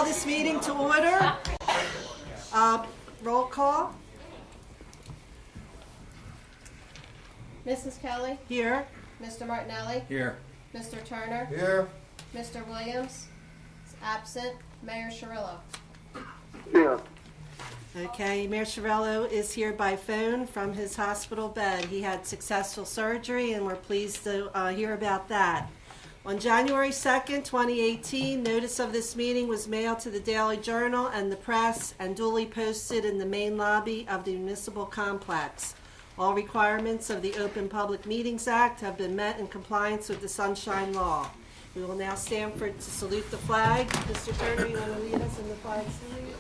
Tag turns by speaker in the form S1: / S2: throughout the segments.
S1: call this meeting to order. Roll call.
S2: Mrs. Kelly,
S1: Here.
S2: Mr. Martinelli,
S3: Here.
S2: Mr. Turner,
S4: Here.
S2: Mr. Williams is absent, Mayor Cirillo.
S4: Here.
S1: Okay, Mayor Chiarello is here by phone from his hospital bed. He had successful surgery, and we're pleased to hear about that. On January 2nd, 2018, notice of this meeting was mailed to the Daily Journal and the press and duly posted in the main lobby of the municipal complex. All requirements of the Open Public Meetings Act have been met in compliance with the Sunshine Law. We will now stand to salute the flag. Mr. Turner, you want to lead us in the flag salute?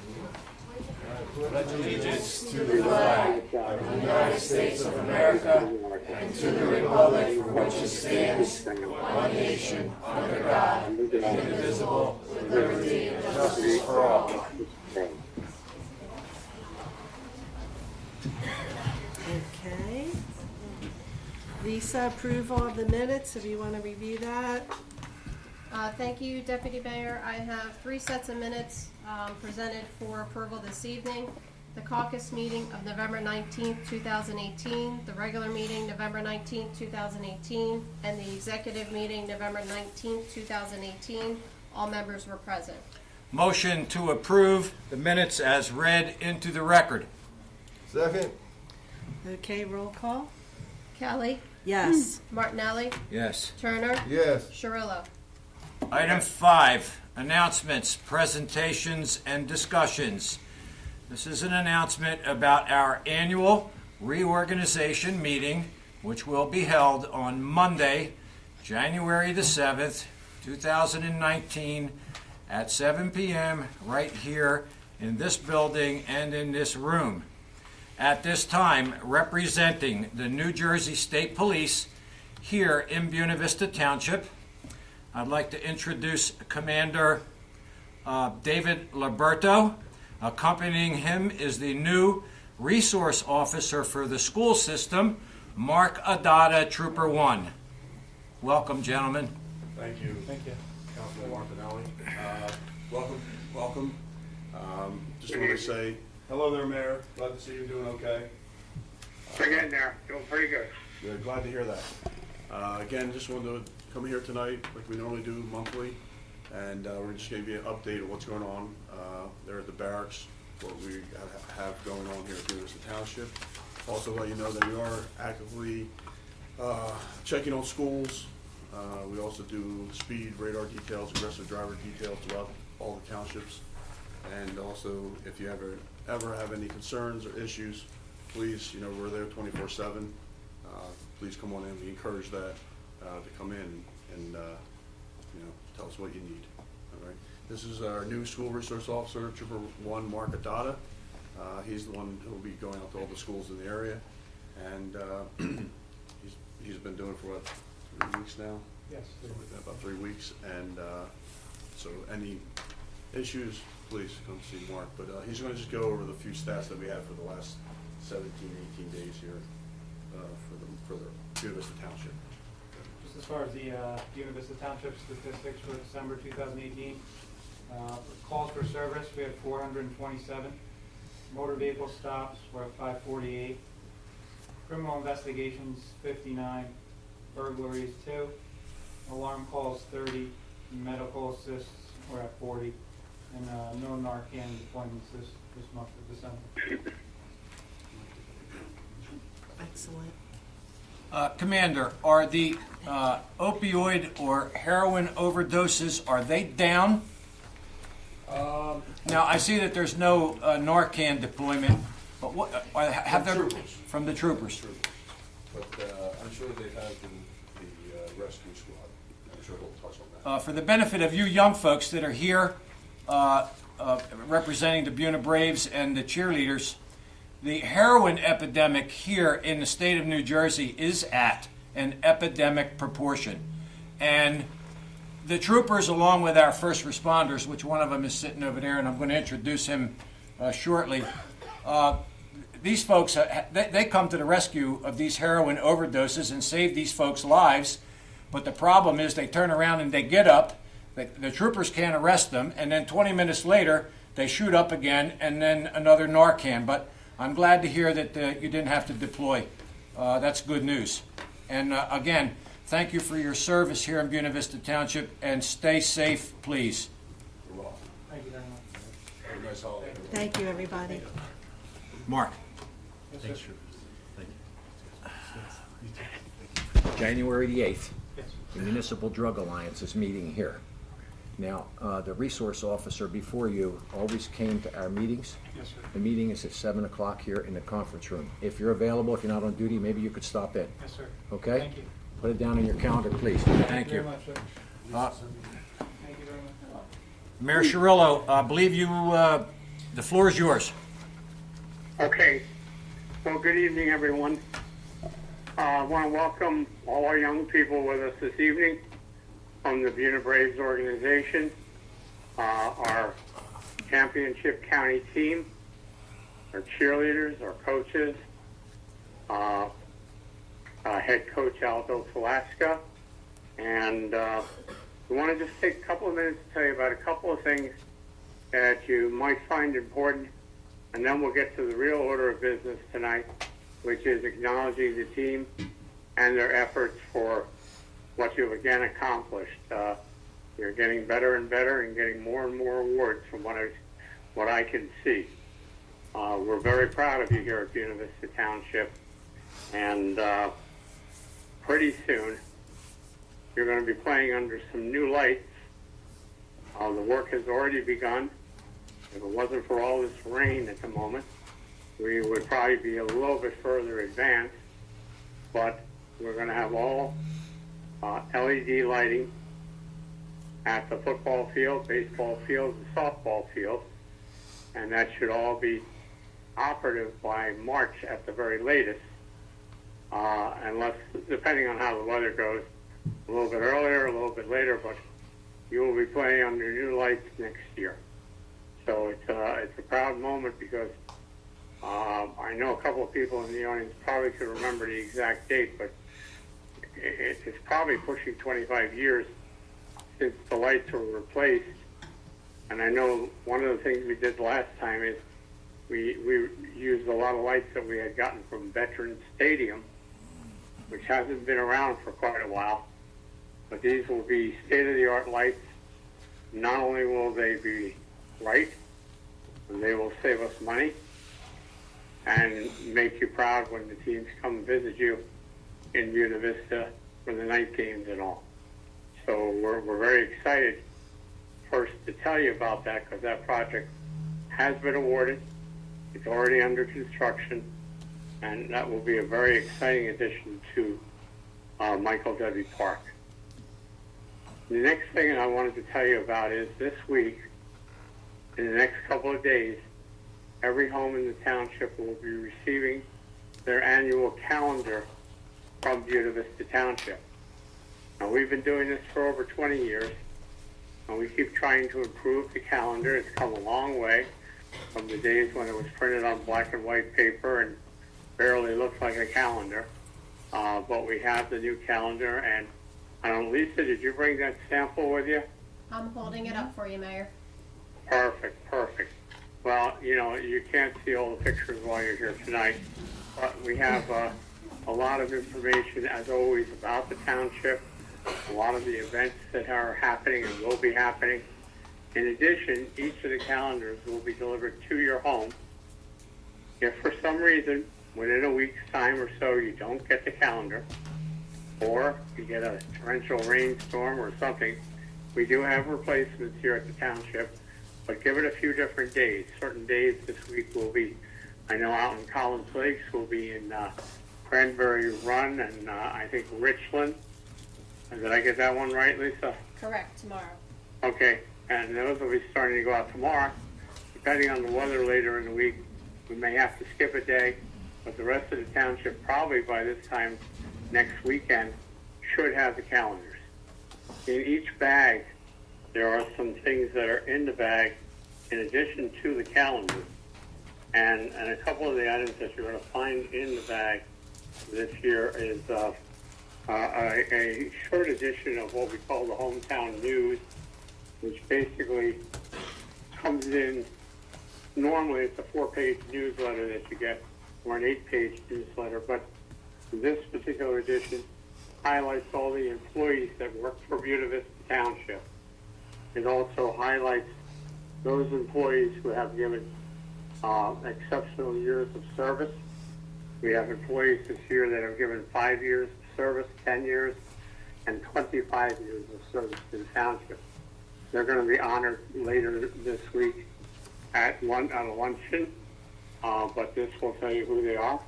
S3: Pledge allegiance to the flag of the United States of America and to the republic for which it stands, one nation, under God, indivisible, with liberty and justice for all.
S1: Okay. Lisa, approval of the minutes, if you want to review that.
S2: Thank you, Deputy Mayor. I have 3 sets of minutes presented for approval this evening. The caucus meeting of November 19th, 2018, the regular meeting November 19th, 2018, and the executive meeting November 19th, 2018. All members were present.
S3: Motion to approve the minutes as read into the record.
S4: Second.
S1: Okay, roll call.
S2: Kelly,
S1: Yes.
S2: Martinelli,
S3: Yes.
S2: Turner,
S4: Yes.
S2: Cirillo.
S3: Item 5, announcements, presentations, and discussions. This is an announcement about our annual reorganization meeting, which will be held on Monday, January the 7th, 2019, at 7 p.m. right here in this building and in this room. At this time, representing the New Jersey State Police here in Buena Vista Township, I'd like to introduce Commander David Liberto. Accompanying him is the new resource officer for the school system, Mark Adada, Trooper 1. Welcome, gentlemen.
S5: Thank you. Thank you. Councilman Martinelli. Welcome. Just want to say hello there, Mayor. Glad to see you doing okay.
S6: We're getting there. Doing pretty good.
S5: Good. Glad to hear that. Again, just wanted to come here tonight like we normally do monthly, and we're just going to give you an update of what's going on there at the barracks, what we have going on here at Buena Vista Township. Also let you know that we are actively checking on schools. We also do speed radar details, aggressive driver details throughout all the townships. And also, if you ever have any concerns or issues, please, we're there 24/7. Please come on in. We encourage that to come in and tell us what you need. All right. This is our new school resource officer, Trooper 1, Mark Adada. He's the one who will be going out to all the schools in the area, and he's been doing it for what, 3 weeks now?
S7: Yes.
S5: About 3 weeks, and so any issues, please come see Mark. But he's going to just go over the few stats that we have for the last 17, 18 days here for the Buena Vista Township.
S7: Just as far as the Buena Vista Township statistics for December 2018, calls for service, we had 427. Motor vehicle stops were at 548. Criminal investigations, 59. Burglaries, 2. Alarm calls, 30. Medical assists were at 40. And no Narcan deployments this month of December.
S1: Excellent.
S3: Commander, are the opioid or heroin overdoses, are they down? Now, I see that there's no Narcan deployment, but what have there
S5: Troopers.
S3: from the troopers?
S5: But I'm sure they have the rescue squad. I'm sure he'll touch on that.
S3: For the benefit of you young folks that are here representing the Buena Braves and the cheerleaders, the heroin epidemic here in the state of New Jersey is at an epidemic proportion. And the troopers, along with our first responders, which one of them is sitting over there, and I'm going to introduce him shortly, these folks, they come to the rescue of these heroin overdoses and save these folks' lives. But the problem is they turn around and they get up, The troopers can't arrest them, and then 20 minutes later, they shoot up again, and then another Narcan. But I'm glad to hear that you didn't have to deploy. That's good news. And again, thank you for your service here in Buena Vista Township, and stay safe, please.
S5: You're welcome.
S7: Thank you very much.
S5: Have a nice holiday.
S1: Thank you, everybody.
S3: Mark.
S7: Yes, sir.
S3: January the 8th,
S7: Yes.
S3: the Municipal Drug Alliance is meeting here. Now, the resource officer before you always came to our meetings.
S7: Yes, sir.
S3: The meeting is at 7 o'clock here in the conference room. If you're available, if you're not on duty, maybe you could stop in,
S7: Yes, sir.
S3: okay?
S7: Thank you.
S3: Put it down on your calendar, please. Thank
S7: Thank you
S3: you.
S7: very much, sir.
S3: Uh,
S7: Thank you very much.
S3: Mayor Cirillo, I believe you, the floor is yours.
S6: Okay. Well, good evening, everyone. I want to welcome all our young people with us this evening from the Buena Braves organization, our championship county team, our cheerleaders, our coaches, head coach Aldo Velasca, and we want to just take a couple of minutes to tell you about a couple of things that you might find important, and then we'll get to the real order of business tonight, which is acknowledging the team and their efforts for what you've again accomplished. You're getting better and better and getting more and more awards from what I can see. We're very proud of you here at Buena Vista Township, and pretty soon you're going to be playing under some new lights. The work has already begun. If it wasn't for all this rain at the moment, we would probably be a little bit further advanced, but we're going to have all LED lighting at the football field, baseball field, and softball field, and that should all be operative by March at the very latest, unless, depending on how the weather goes, a little bit earlier, a little bit later, but you will be playing under new lights next year. So it's a proud moment because I know a couple of people in the audience probably could remember the exact date, but it's probably pushing 25 years since the lights were replaced. And I know one of the things we did last time is we used a lot of lights that we had gotten from Veterans Stadium, which hasn't been around for quite a while. But these will be state-of-the-art lights. Not only will they be bright, they will save us money and make you proud when the teams come visit you in Buena Vista for the night games and all. So we're very excited first to tell you about that because that project has been awarded. It's already under construction, and that will be a very exciting addition to Michael W. Park. The next thing I wanted to tell you about is this week, in the next couple of days, every home in the township will be receiving their annual calendar from Buena Vista Township. Now, we've been doing this for over 20 years, and we keep trying to improve the calendar. It's come a long way from the days when it was printed on black and white paper and barely looked like a calendar. But we have the new calendar, and I don't know, Lisa, did you bring that sample with you?
S2: I'm holding it up for you, Mayor.
S6: Perfect. Well, you know, you can't see all the pictures while you're here tonight, but we have a lot of information, as always, about the township, a lot of the events that are happening and will be happening. In addition, each of the calendars will be delivered to your home. If for some reason, within a week's time or so, you don't get the calendar, or you get a torrential rainstorm or something, we do have replacements here at the township, but give it a few different days. Certain days this week will be, I know out in Collins Lakes, will be in Cranberry Run and I think Richland. Did I get that one right, Lisa?
S2: Correct, tomorrow.
S6: Okay, and those will be starting to go out tomorrow. Depending on the weather later in the week, we may have to skip a day, but the rest of the township probably by this time next weekend should have the calendars. In each bag, there are some things that are in the bag in addition to the calendar. And a couple of the items that you're going to find in the bag this year is a short edition of what we call the Hometown News. which basically comes in, normally it's a 4-page newsletter that you get, or an 8-page newsletter, but this particular edition highlights all the employees that work for Buena Vista Township. It also highlights those employees who have given exceptional years of service. We have employees this year that have given 5 years of service, 10 years, and 25 years of service to the township. They're going to be honored later this week at a luncheon, but this will tell you who they are.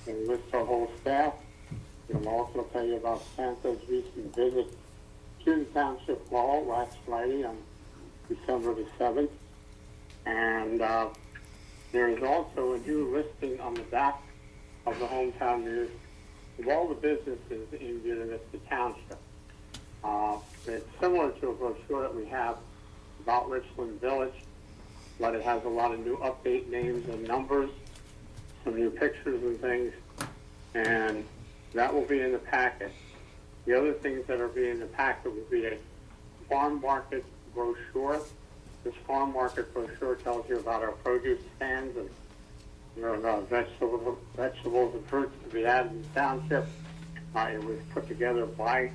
S6: It'll list our whole staff. It'll also tell you about Santa's recent visit to the Township Hall last Friday on December the 7th. And there is also a new listing on the back of the Hometown News of all the businesses in Buena Vista Township. It's similar to a brochure that we have about Richland Village, but it has a lot of new update names and numbers, some new pictures and things, and that will be in the packet. The other things that are being in the packet will be a farm market brochure. This farm market brochure tells you about our produce stands and vegetables and fruits to be added in the township. It was put together by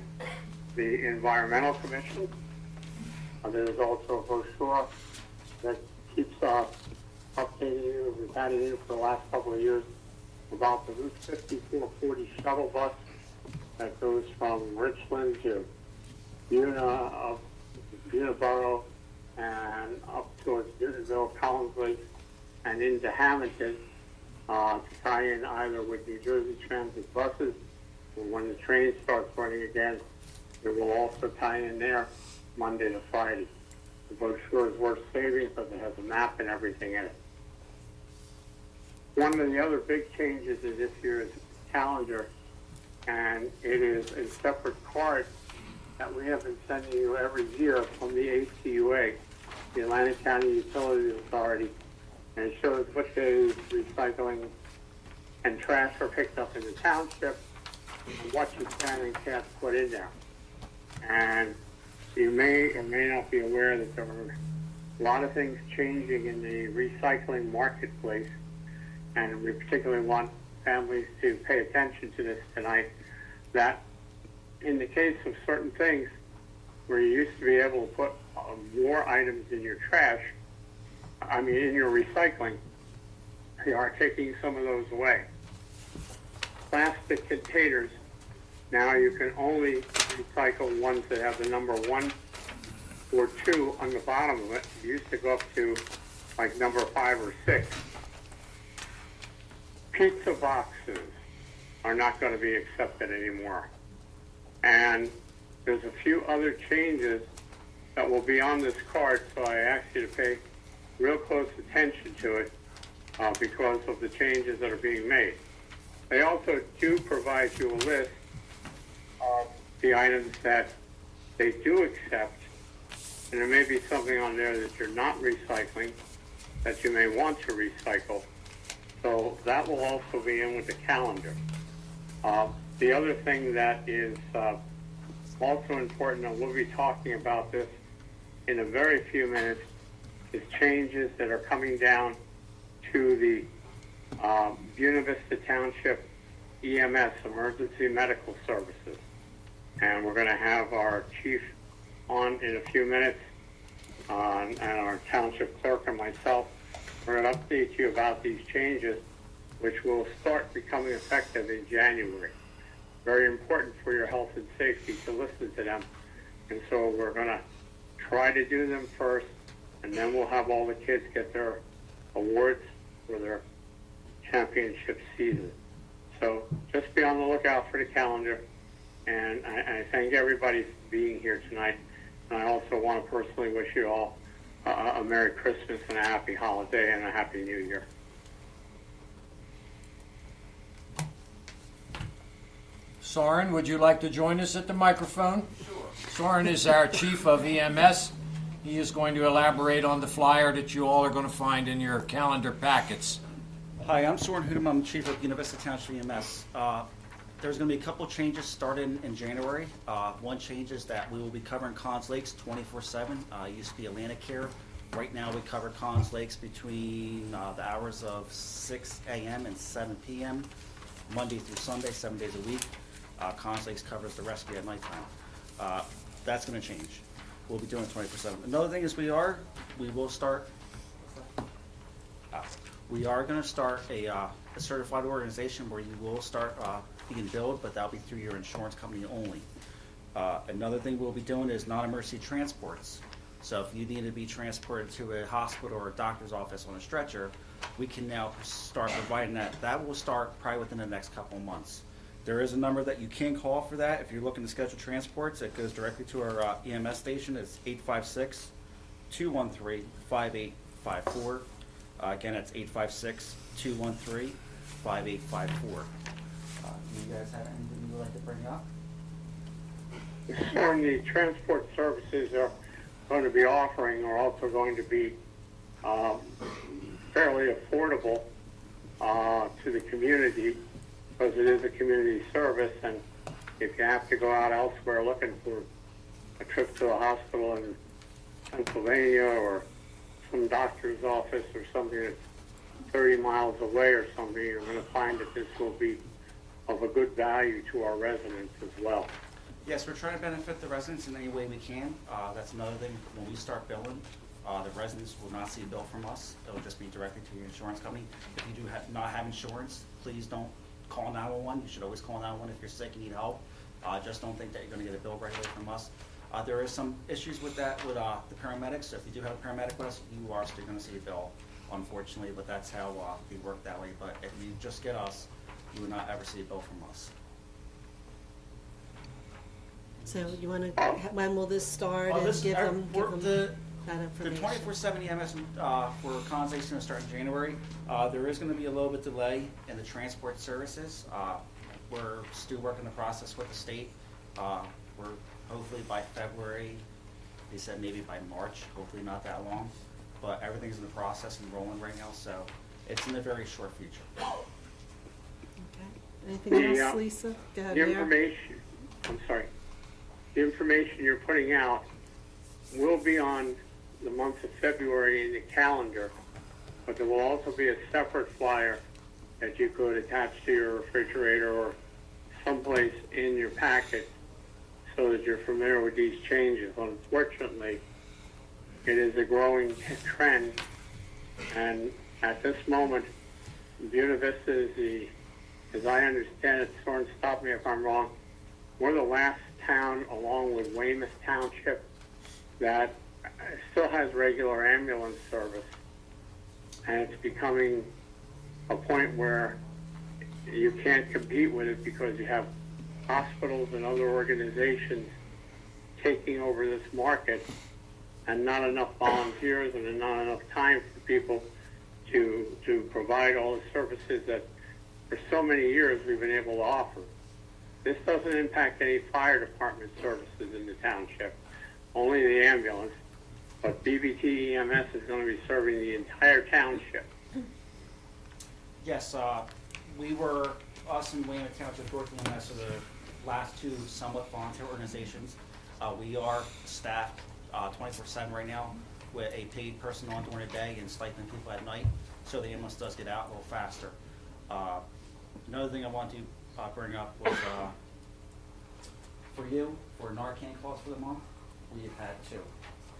S6: the Environmental Commission. There's also a brochure that keeps updating you. We've had it in for the last couple of years about the Route 5440 shuttle bus that goes from Richland to Buena Borough and up towards Newtonville, Collinsville, and into Hamilton to tie in either with New Jersey Transit buses, or when the train starts running again, it will also tie in there Monday to Friday. The brochure is worth saving because it has a map and everything in it. One of the other big changes in this year's calendar, and it is a separate card that we have been sending you every year from the ACUA, the Atlantic County Utilities Authority, and it shows what days recycling and trash are picked up in the township and what you can and can't put in there. And you may or may not be aware that there are a lot of things changing in the recycling marketplace, and we particularly want families to pay attention to this tonight, that in the case of certain things where you used to be able to put more items in your trash, in your recycling, they are taking some of those away. Plastic containers, now you can only recycle ones that have the number 1 or 2 on the bottom of it. It used to go up to like number 5 or 6. Pizza boxes are not going to be accepted anymore. And there's a few other changes that will be on this card, so I ask you to pay real close attention to it because of the changes that are being made. They also do provide you a list of the items that they do accept, and there may be something on there that you're not recycling that you may want to recycle. So that will also be in with the calendar. The other thing that is also important, and we'll be talking about this in a very few minutes, is changes that are coming down to the Buena Vista Township EMS, Emergency Medical Services. And we're going to have our chief on in a few minutes, and our township clerk and myself. We're going to update you about these changes, which will start becoming effective in January. Very important for your health and safety to listen to them. And so we're going to try to do them first, and then we'll have all the kids get their awards for their championship season. So just be on the lookout for the calendar. And I thank everybody for being here tonight. And I also want to personally wish you all a Merry Christmas and a Happy Holiday and a Happy New Year.
S3: Soren, would you like to join us at the microphone? Sure. Soren is our chief of EMS. He is going to elaborate on the flyer that you all are going to find in your calendar packets.
S8: Hi, I'm Soren Hudem. I'm Chief of Buena Vista Township EMS. There's going to be a couple changes starting in January. One change is that we will be covering Collins Lakes 24/7. It used to be Atlantic Care. Right now, we cover Collins Lakes between the hours of 6 a.m. and 7 p.m., Monday through Sunday, 7 days a week. Collins Lakes covers the rescue at nighttime. That's going to change. We'll be doing it 24/7. Another thing is we are going to start a certified organization where you will start being billed, but that'll be through your insurance company only. Another thing we'll be doing is non-emergency transports. So if you need to be transported to a hospital or a doctor's office on a stretcher, we can now start providing that. That will start probably within the next couple of months. There is a number that you can call for that. If you're looking to schedule transports, it goes directly to our EMS station. It's 856-213-5854. Again, it's 856-213-5854. You guys have anything you would like to bring up?
S6: And the transport services are going to be offering are also going to be fairly affordable to the community, because it is a community service, and if you have to go out elsewhere looking for a trip to a hospital in Pennsylvania or some doctor's office or something that's 30 miles away or something, you're going to find that this will be of a good value to our residents as well.
S8: Yes, we're trying to benefit the residents in any way we can. That's another thing. When we start billing, the residents will not see a bill from us. It'll just be directly to your insurance company. If you do not have insurance, please don't call 911. You should always call 911 if you're sick and need help. Just don't think that you're going to get a bill right away from us. There is some issues with that with the paramedics. So if you do have a paramedic with us, you are still going to see a bill, unfortunately. But that's how we work that way. But if you just get us, you will not ever see a bill from us.
S1: So you want to, when will this start and give them that
S8: The
S1: information?
S8: 24/7 EMS for Collins Lakes is going to start in January. There is going to be a little bit delay in the transport services. We're still working the process with the state. We're hopefully by February, they said maybe by March, hopefully not that long. But everything's in the process and rolling right now, so it's in the very short future.
S1: Okay. Anything else, Lisa? Go ahead,
S6: The
S1: Mayor.
S6: The information you're putting out will be on the month of February in the calendar, but there will also be a separate flyer that you could attach to your refrigerator or someplace in your packet so that you're familiar with these changes. Unfortunately, it is a growing trend, and at this moment, Buena Vista is as I understand it, Soren, stop me if I'm wrong, we're the last town, along with Weymouth Township, that still has regular ambulance service. And it's becoming a point where you can't compete with it because you have hospitals and other organizations taking over this market, and not enough volunteers and not enough time for people to provide all the services that for so many years we've been able to offer. This doesn't impact any fire department services in the township, only the ambulance, but BBT EMS is going to be serving the entire township.
S8: Yes, us and Weymouth Township working EMS are the last two somewhat volunteer organizations. We are staffed 24/7 right now with a paid person on during the day and stipend people at night, so the ambulance does get out a little faster. Another thing I want to bring up was for you, for Narcan calls for the month, we have had 2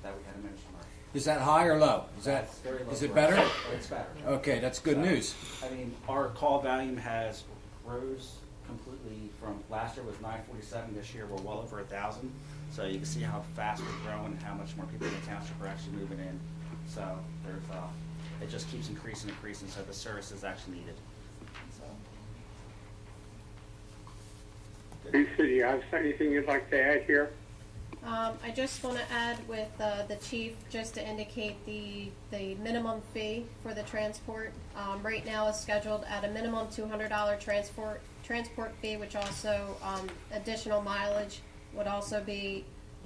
S8: that we had to mention.
S3: Is that high or low?
S8: That's very low
S3: Is
S8: for
S3: it
S8: us.
S3: better?
S8: It's better.
S3: Okay, that's good
S8: So,
S3: news.
S8: I mean, our call volume has rose completely from last year was 947. This year we're well over 1,000. So you can see how fast we're growing and how much more people in the township are actually moving in. So there's it just keeps increasing. So the service is actually needed. So.
S6: Lisa, do you have anything you'd like to add here?
S2: I just want to add with the chief, just to indicate the minimum fee for the transport. Right now is scheduled at a minimum $200 transport fee, which also additional mileage would also be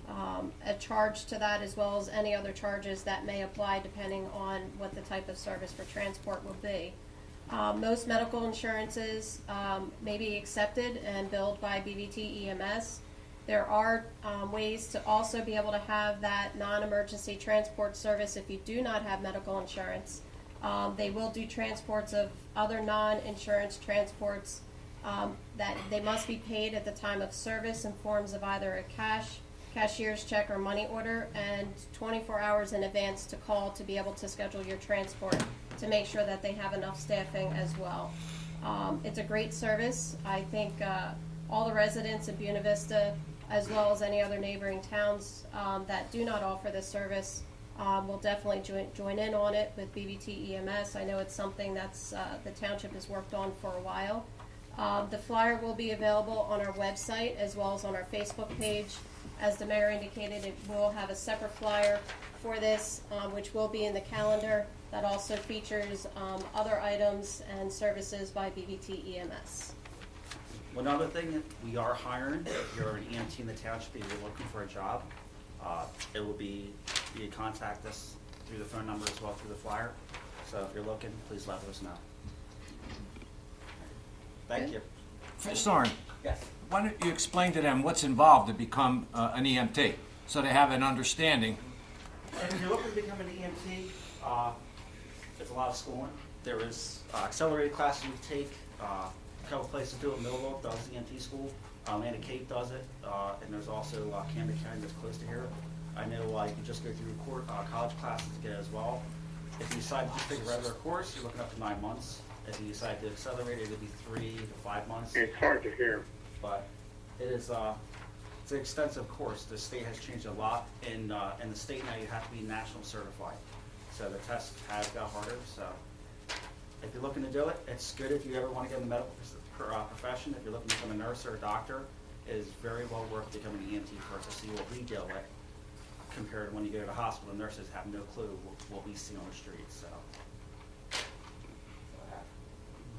S2: a charge to that, as well as any other charges that may apply depending on what the type of service for transport will be. Most medical insurances may be accepted and billed by BVT EMS. There are ways to also be able to have that non-emergency transport service if you do not have medical insurance. They will do transports of other non-insurance transports that they must be paid at the time of service in forms of either a cashier's check or money order, and 24 hours in advance to call to be able to schedule your transport to make sure that they have enough staffing as well. It's a great service. I think all the residents of Buena Vista, as well as any other neighboring towns that do not offer this service, will definitely join in on it with BVT EMS. I know it's something that's the township has worked on for a while. The flyer will be available on our website as well as on our Facebook page. As the mayor indicated, it will have a separate flyer for this, which will be in the calendar. That also features other items and services by BVT EMS.
S8: One other thing, we are hiring. If you're an EMT in the township, if you're looking for a job, it will be, you can contact us through the phone number as well through the flyer. So if you're looking, please let us know. Thank you.
S3: Soren,
S8: Yes.
S3: why don't you explain to them what's involved to become an EMT, so they have an understanding?
S8: If you're looking to become an EMT, there's a lot of schooling. There is accelerated classes you take. A couple places do it. Millville does EMT school. Atlanta Cape does it. And there's also Camden County that's close to here. I know you can just go through college classes to get it as well. If you decide to just take a regular course, you're looking up to 9 months. If you decide to accelerate it, it'll be 3 to 5 months.
S6: It's hard to hear.
S8: But it is it's an extensive course. The state has changed a lot. In the state now, you have to be national certified. So the test has got harder. So if you're looking to do it, it's good if you ever want to get in the medical profession. If you're looking to become a nurse or a doctor, it is very well worth becoming an EMT first to see what we deal with compared to when you go to the hospital. Nurses have no clue what we see on the streets. So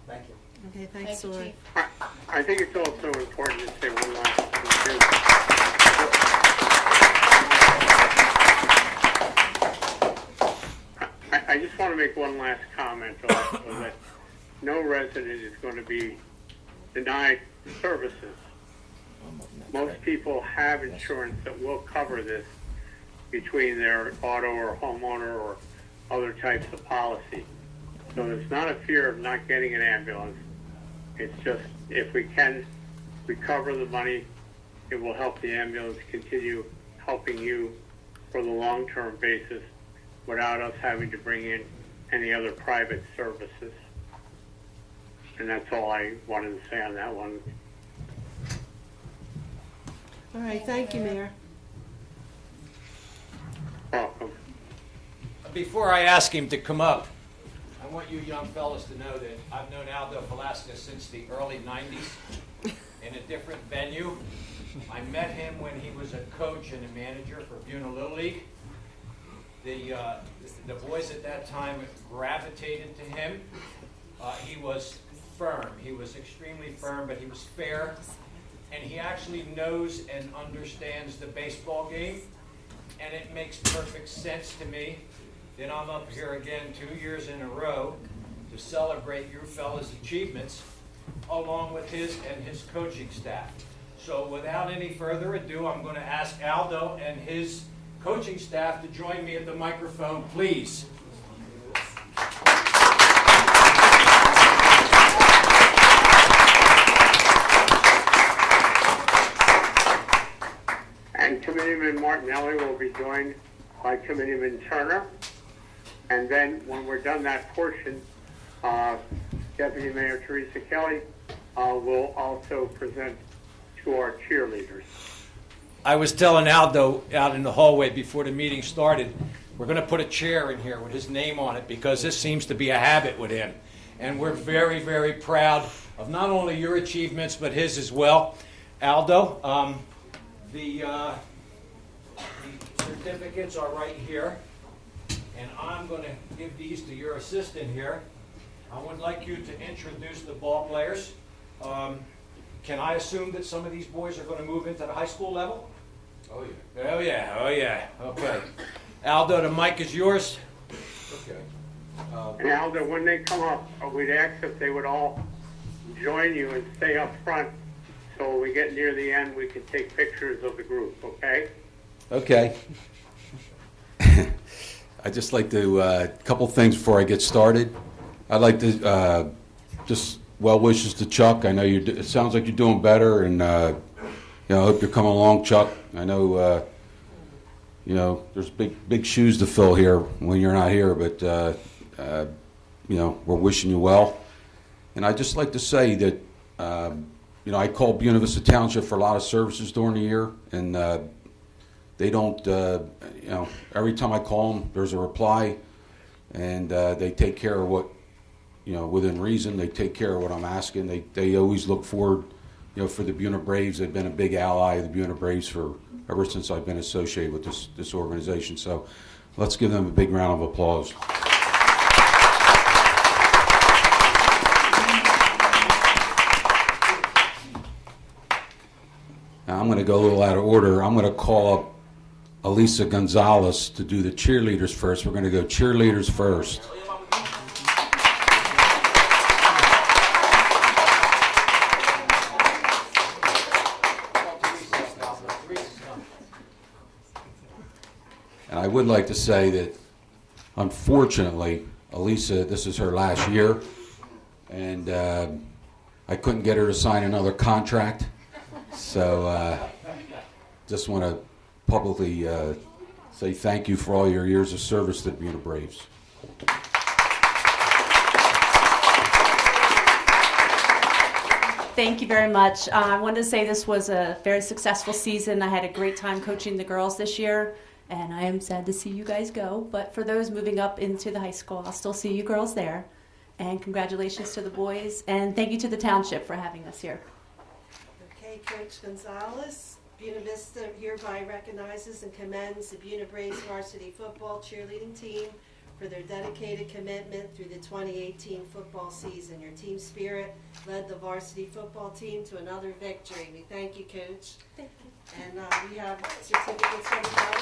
S8: thank you.
S1: Okay, thanks,
S2: Thank you,
S1: Soren.
S2: Chief.
S6: I think it's also important to say one last thing too. I just want to make one last comment also that no resident is going to be denied services. Most people have insurance that will cover this between their auto or homeowner or other types of policy. So there's not a fear of not getting an ambulance. It's just, if we can recover the money, it will help the ambulance continue helping you for the long-term basis without us having to bring in any other private services. And that's all I wanted to say on that one.
S1: All right, thank you, Mayor.
S6: Welcome.
S3: Before I ask him to come up, I want you young fellas to know that I've known Aldo Velasquez since the early 90s in a different venue. I met him when he was a coach and a manager for Buena Little League. The boys at that time gravitated to him. He was firm. He was extremely firm, but he was fair. And he actually knows and understands the baseball game. And it makes perfect sense to me that I'm up here again 2 years in a row to celebrate your fellas' achievements along with his and his coaching staff. So without any further ado, I'm going to ask Aldo and his coaching staff to join me at the microphone, please.
S6: And Committeeman Martinelli will be joined by Committeeman Turner. And then when we're done that portion, Deputy Mayor Teresa Kelly will also present to our cheerleaders.
S3: I was telling Aldo out in the hallway before the meeting started, we're going to put a chair in here with his name on it because this seems to be a habit with him. And we're very, very proud of not only your achievements, but his as well. Aldo, the certificates are right here. And I'm going to give these to your assistant here. I would like you to introduce the ball players. Can I assume that some of these boys are going to move into the high school level?
S4: Oh, yeah.
S3: Oh, yeah. Oh, yeah. Okay. Aldo, the mic is yours.
S4: Okay.
S6: And Aldo, when they come up, we'd ask if they would all join you and stay up front, so when we get near the end, we can take pictures of the group, okay?
S9: Okay. I'd just like to, a couple things before I get started. I'd like to, just well wishes to Chuck. I know it sounds like you're doing better, and, I hope you're coming along, Chuck. I know, there's big shoes to fill here when you're not here, but, we're wishing you well. And I'd just like to say that, I call Buena Vista Township for a lot of services during the year, and they don't, every time I call them, there's a reply, and they take care of what, within reason, they take care of what I'm asking. They always look forward, for the Buena Braves. They've been a big ally of the Buena Braves ever since I've been associated with this organization. So let's give them a big round of applause. Now, I'm going to go a little out of order. I'm going to call up Elisa Gonzalez to do the cheerleaders first. We're going to go cheerleaders first. And I would like to say that, unfortunately, Elisa, this is her last year, and I couldn't get her to sign another contract. So just want to publicly say thank you for all your years of service to the Buena Braves.
S10: Thank you very much. I wanted to say this was a very successful season. I had a great time coaching the girls this year, and I am sad to see you guys go. But for those moving up into the high school, I'll still see you girls there. And congratulations to the boys, and thank you to the Township for having us here.
S1: Okay, Coach Gonzalez, Buena Vista hereby recognizes and commends the Buena Braves varsity football cheerleading team for their dedicated commitment through the 2018 football season. Your team spirit led the varsity football team to another victory. We thank you, Coach.
S10: Thank you.
S1: And we have certificates from the girls.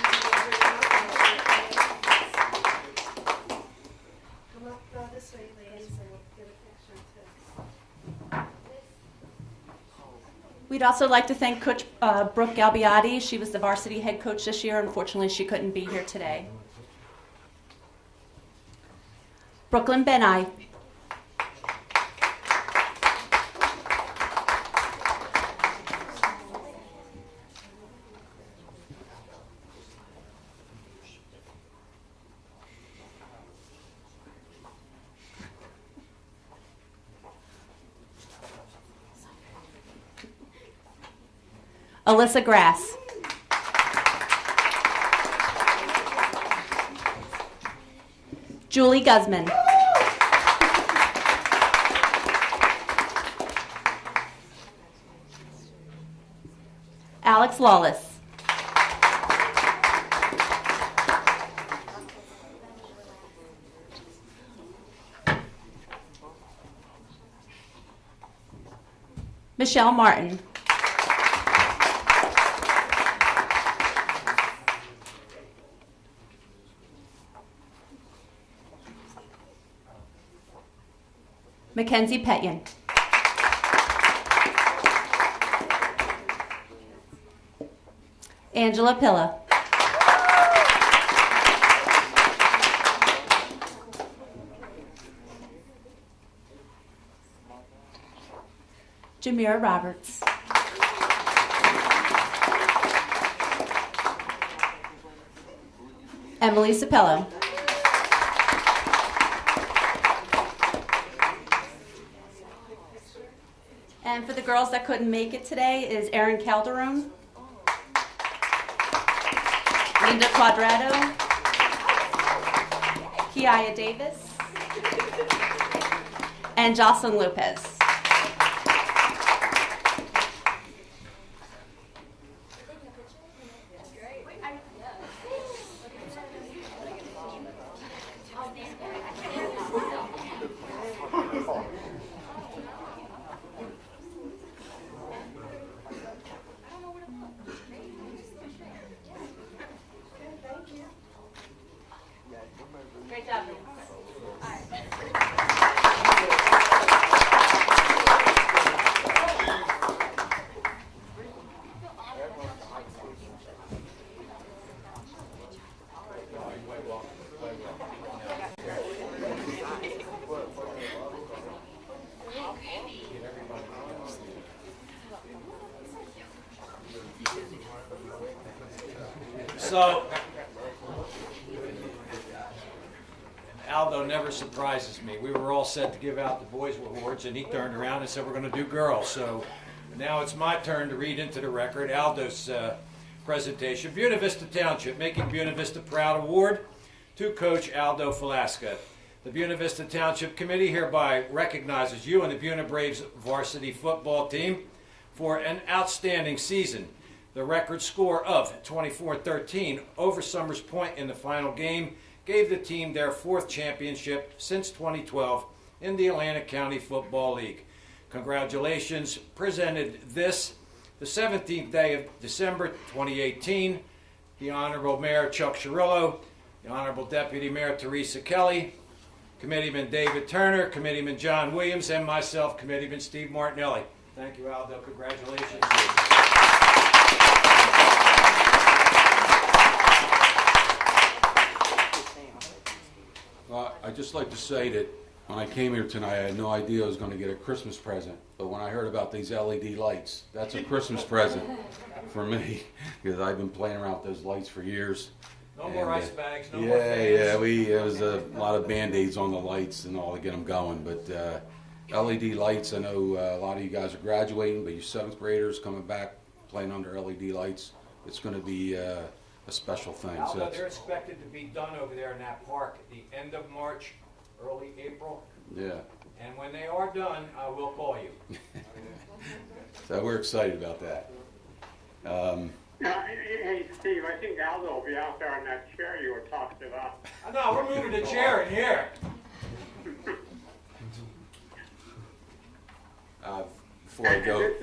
S1: Come up this way, ladies, and we'll get a picture too.
S10: We'd also like to thank Coach Brooke Galbiati. She was the varsity head coach this year. Unfortunately, she couldn't be here today. Brooklyn Benai. Alyssa Grass. Julie Guzman. Alex Lawless. Michelle Martin. Mackenzie Petyan. Angela Pilla. Jamira Roberts. Emily Sapello. And for the girls that couldn't make it today is Erin Calderon, Linda Quadrado, Kiaya Davis, and Jocelyn Lopez. Great job. All right.
S3: So, Aldo never surprises me. We were all set to give out the boys' awards, and he turned around and said, we're going to do girls. So now it's my turn to read into the record Aldo's presentation. Buena Vista Township, Making Buena Vista Proud Award to Coach Aldo Falasca. The Buena Vista Township Committee hereby recognizes you and the Buena Braves varsity football team for an outstanding season. The record score of 24-13 over Summers Point in the final game gave the team their 4th championship since 2012 in the Atlantic County Football League. Congratulations. Presented this, the 17th day of December 2018, the Honorable Mayor Chuck Cirillo, the Honorable Deputy Mayor Teresa Kelly, Committeeman David Turner, Committeeman John Williams, and myself, Committeeman Steve Martinelli. Thank you, Aldo. Congratulations.
S9: Well, I'd just like to say that when I came here tonight, I had no idea I was going to get a Christmas present. But when I heard about these LED lights, that's a Christmas present for me, because I've been playing around with those lights for years.
S3: No more ice bags, no
S9: yeah,
S3: more fans.
S9: Yeah, it was a lot of Band-Aids on the lights and all to get them going. But LED lights, I know a lot of you guys are graduating, but you 7th graders coming back playing under LED lights, it's going to be a special thing.
S3: Aldo, they're expected to be done over there in that park at the end of March, early April.
S9: Yeah.
S3: And when they are done, I will call you.
S9: So we're excited about that.
S6: Hey, Steve, I think Aldo will be out there on that chair you were talking about.
S3: No, we're moving the chair in here.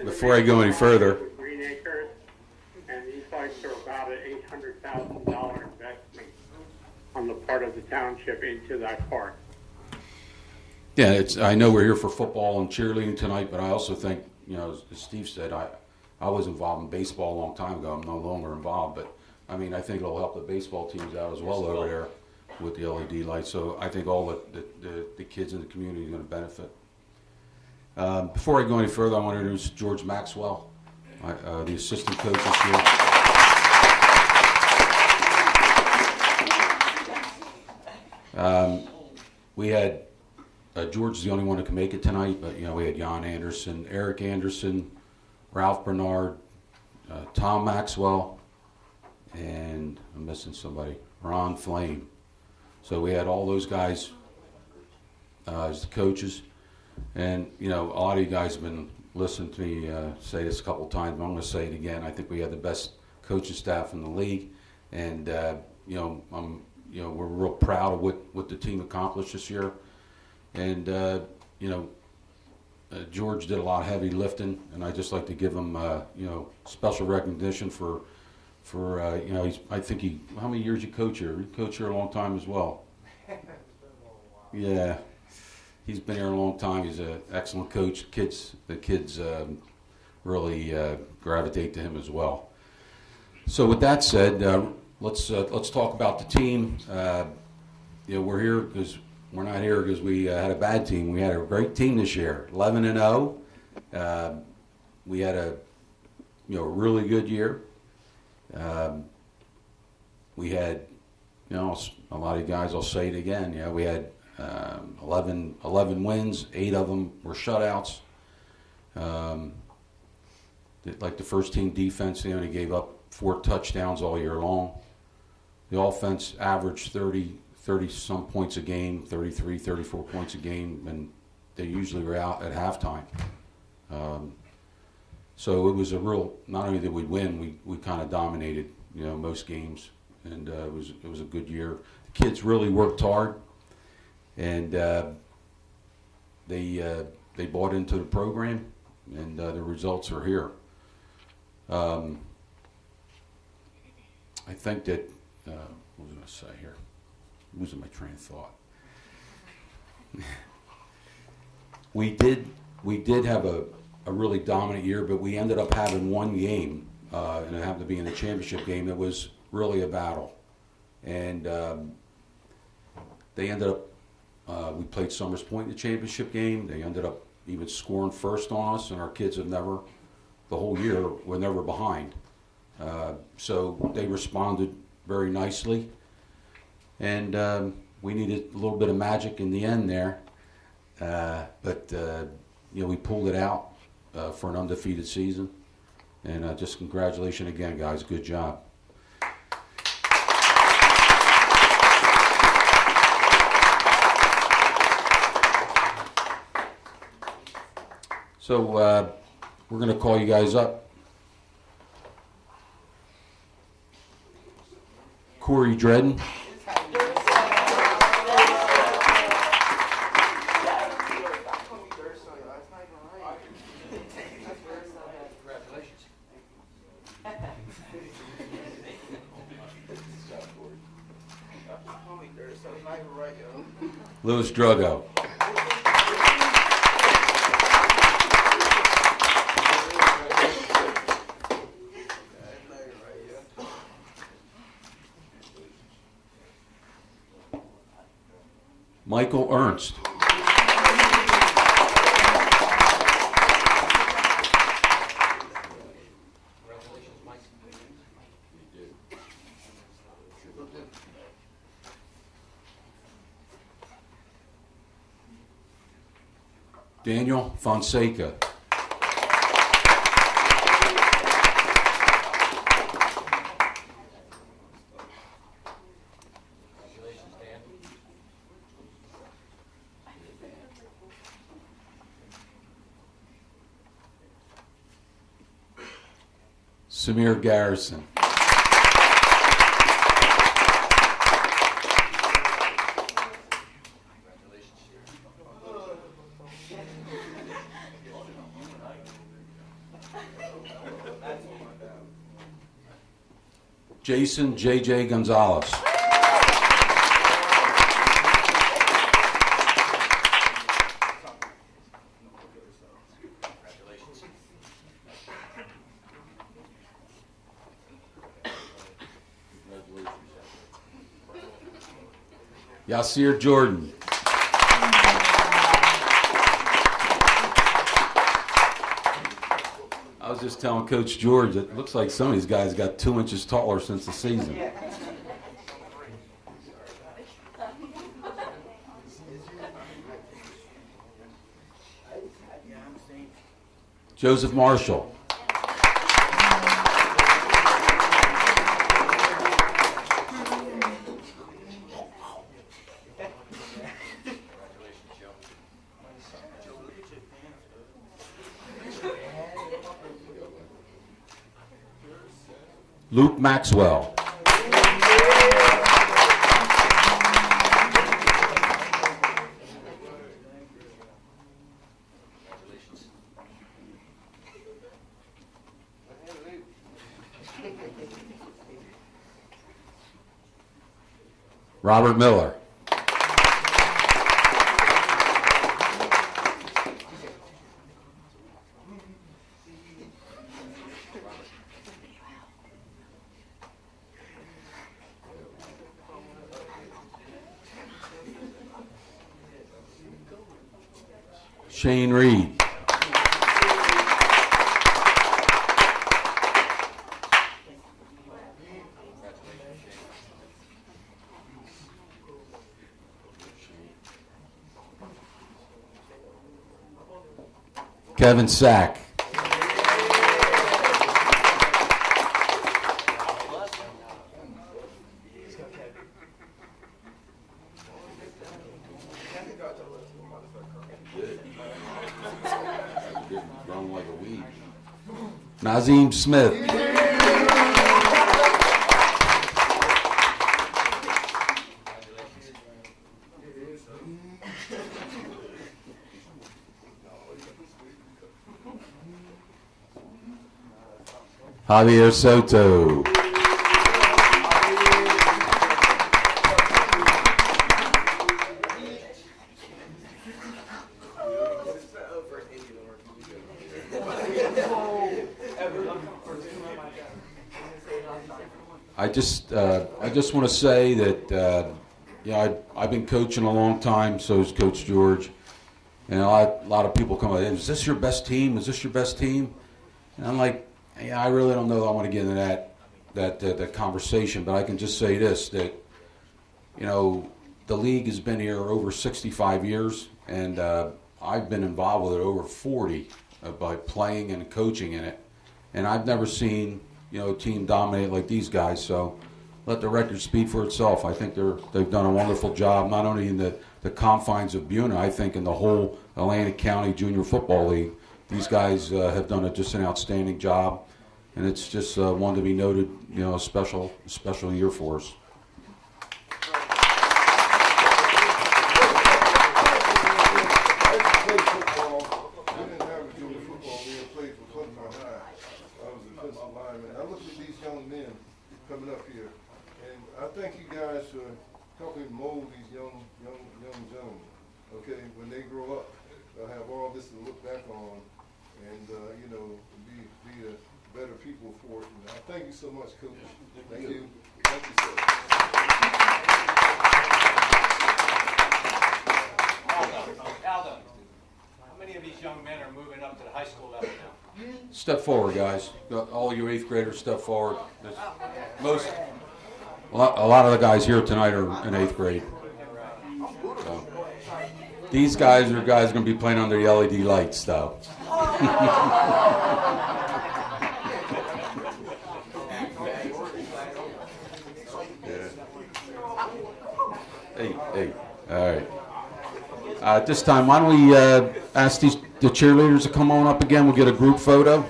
S9: Before I go any further,
S6: Green Acres, and these lights are about an $800,000 investment on the part of the township into that park.
S9: yeah, I know we're here for football and cheerleading tonight, but I also think, as Steve said, I was involved in baseball a long time ago. I'm no longer involved, but I mean, I think it'll help the baseball teams out as well over there with the LED lights. So I think all the kids in the community are going to benefit. Before I go any further, I want to introduce George Maxwell, the assistant coach this year. We had George is the only one who can make it tonight, but we had Jan Anderson, Eric Anderson, Ralph Bernard, Tom Maxwell, and I'm missing somebody, Ron Flame. So we had all those guys as the coaches. And, a lot of you guys have been listening to me say this a couple of times, but I'm going to say it again. I think we had the best coaching staff in the league. And, we're real proud of what the team accomplished this year. And, George did a lot of heavy lifting, and I'd just like to give him, special recognition for I think how many years you coach here? You coach here a long time as well. Yeah. He's been here a long time. He's an excellent coach. The kids really gravitate to him as well. So with that said, let's talk about the team. We're here because we're not here because we had a bad team. We had a great team this year, 11-0. We had a really good year. We had a lot of guys. I'll say it again. We had 11 wins, 8 of them were shutouts. Like the first team defense, they only gave up 4 touchdowns all year long. The offense averaged 30 some points a game, 33, 34 points a game, and they usually were out at halftime. So it was a real, not only did we win, we kind of dominated, most games, and it was a good year. The kids really worked hard. And they bought into the program, and the results are here. I think that what was I going to say here? I'm losing my train of thought. We did have a really dominant year, but we ended up having one game, and it happened to be in the championship game. It was really a battle, and they ended up. We played Summers Point in the championship game. They ended up even scoring first on us, and our kids have never, the whole year, were never behind. So they responded very nicely. And we needed a little bit of magic in the end there. But we pulled it out for an undefeated season. And just congratulations again, guys. Good job. So we're going to call you guys up. Corey Dredden. Louis Drago. Michael Ernst. Daniel Fonseca. Samir Garrison. Jason J.J. Gonzalez. Yasir Jordan. I was just telling Coach George, it looks like some of these guys got 2 inches taller since the season. Joseph Marshall. Luke Maxwell. Robert Miller. Shane Reed. Kevin Sack. Nazim Smith. Javier Soto. I just want to say that I've been coaching a long time. So has Coach George, and a lot of people come up. Is this your best team? Is this your best team? And I'm like, yeah, I really don't know that I want to get into that. that conversation, but I can just say this, that, you know, the league has been here over 65 years, and I've been involved with it over 40 by playing and coaching in it. And I've never seen, you know, a team dominate like these guys, so let the record speak for itself. I think they've done a wonderful job, not only in the confines of Buena, I think in the whole Atlantic County Junior Football League. These guys have done just an outstanding job, and it's just one to be noted, you know, a special year for us.
S4: Coming up here, and I thank you guys for helping mold these young gentlemen. Okay, when they grow up, they'll have all this to look back on, and you know, be a better people for it. And I thank you so much, Coach. Thank you. Thank you, sir.
S3: Aldo, how many of these young men are moving up to the high school level now?
S9: Step forward, guys. All you 8th graders, step forward. A lot of the guys here tonight are in 8th grade. So, these guys are guys going to be playing under the LED lights, though. Hey. All right. At this time, why don't we ask the cheerleaders to come on up again? We'll get a group photo.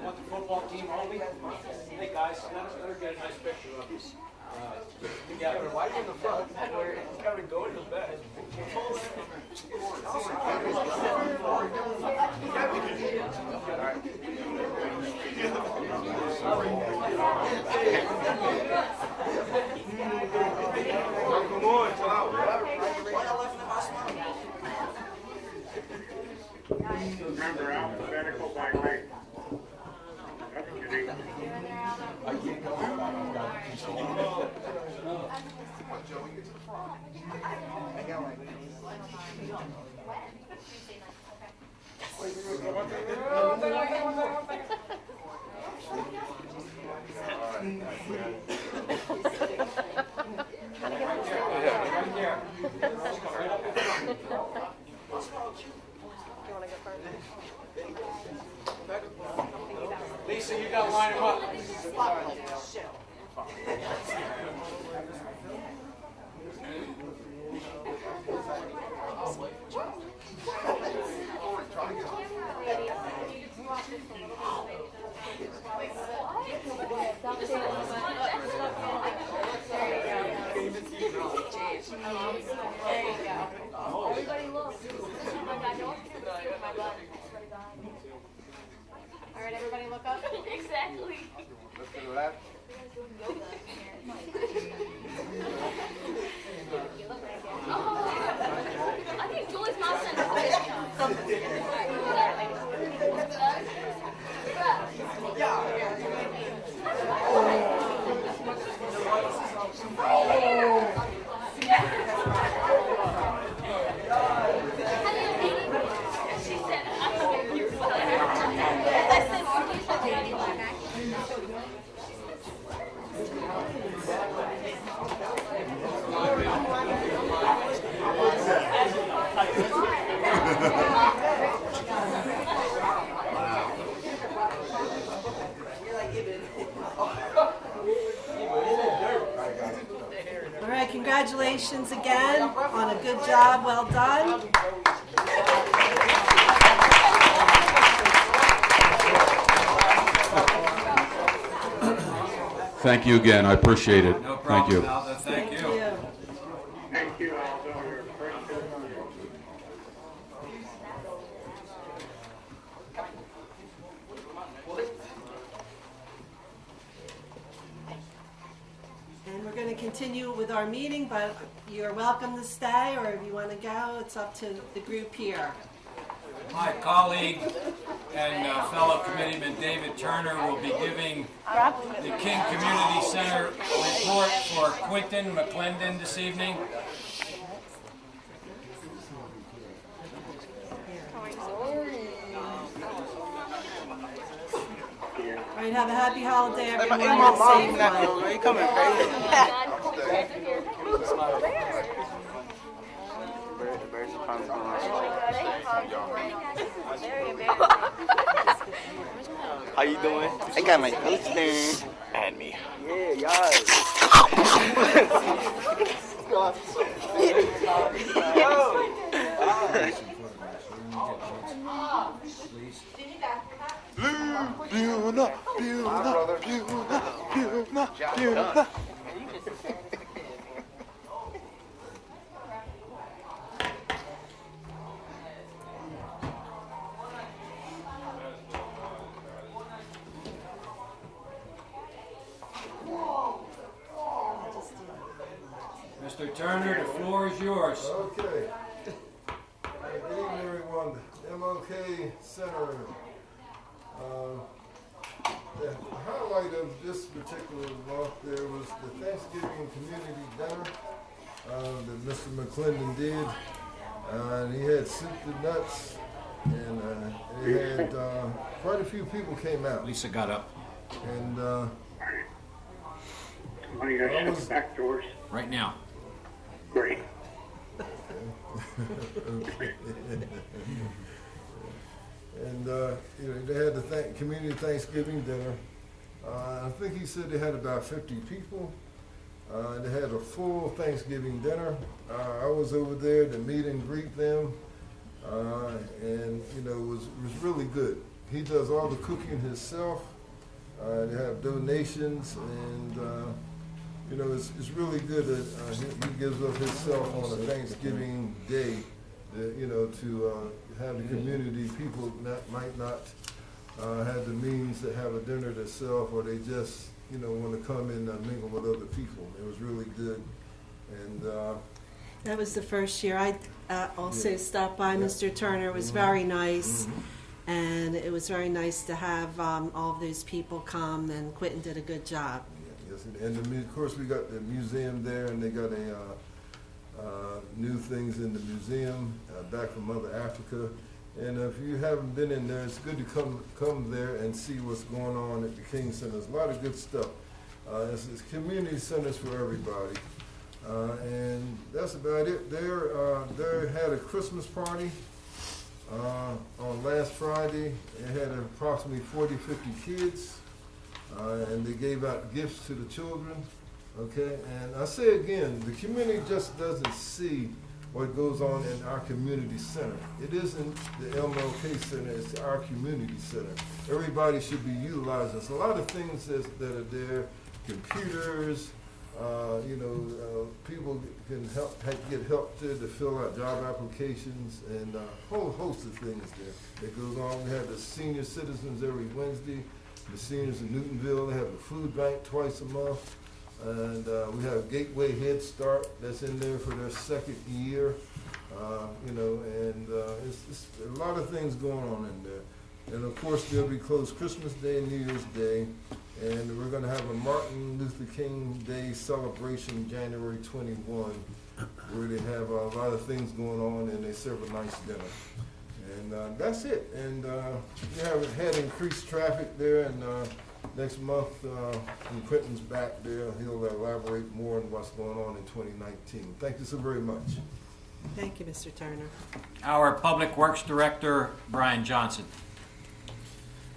S3: Want the football team only? Hey guys, let her get a nice picture of us. Together. Why are you in the front? It's got to go in the bed.
S6: Remember alphabetical by rank. That's unique.
S3: Lisa, you gotta line them up.
S11: Everybody look. All right, everybody look up. Exactly.
S4: Look to the left.
S11: I think Julie's mom sent us.
S1: All right, congratulations again on a good job. Well done.
S9: Thank you again. I appreciate it.
S3: No
S9: Thank
S3: problem,
S9: you.
S3: Aldo. Thank you.
S6: Thank you, Aldo. You're appreciated.
S1: And we're going to continue with our meeting, but you're welcome to stay, or if you want to go, it's up to the group here.
S3: My colleague and fellow committeeman David Turner will be giving the King Community Center report for Quentin McClendon this evening.
S1: All right, have a happy holiday, everyone. And a safe one.
S12: How you doing? I got my toaster. And me. Yeah, y'all. Buena, Buena, Buena, Buena.
S3: Mr. Turner, the floor is yours.
S4: Okay. Good evening, everyone. MLK Center. The highlight of this particular month there was the Thanksgiving community dinner that Mr. McClendon did. And he had soup to nuts, and he had quite a few people came out.
S3: Lisa got up
S4: And
S6: Money to shut the back doors.
S3: right now.
S6: Great.
S4: And you know, they had the community Thanksgiving dinner. I think he said they had about 50 people. They had a full Thanksgiving dinner. I was over there to meet and greet them, and you know, it was really good. He does all the cooking himself. They have donations, and you know, it's really good that he gives up himself on a Thanksgiving day, you know, to have the community people that might not have the means to have a dinner themselves, or they just, you know, want to come and mingle with other people. It was really good. And
S1: That was the first year. I also stopped by Mr. Turner. It was very nice. And it was very nice to have all of those people come, and Quentin did a good job.
S4: Yes, and of course we got the museum there, and they got new things in the museum back from Mother Africa. And if you haven't been in there, it's good to come there and see what's going on at the King Center. There's a lot of good stuff. It's community centers for everybody, and that's about it. They had a Christmas party on last Friday. They had approximately 40, 50 kids, and they gave out gifts to the children. Okay, and I say again, the community just doesn't see what goes on in our community center. It isn't the MLK Center, it's our community center. Everybody should be utilizing. There's a lot of things that are there, computers, you know, people can get help to fill out job applications, and a whole host of things there that goes on. We have the senior citizens every Wednesday, the seniors in Newtonville. They have a food bank twice a month. And we have Gateway Head Start that's in there for their second year, you know, and it's a lot of things going on in there. And of course, they'll be closed Christmas Day and New Year's Day, and we're going to have a Martin Luther King Day celebration January 21, where they have a lot of things going on, and they serve a nice dinner. And that's it. And we have had increased traffic there, and next month, when Quentin's back there, he'll elaborate more on what's going on in 2019. Thank you so very much.
S1: Thank you, Mr. Turner.
S3: Our Public Works Director, Brian Johnson.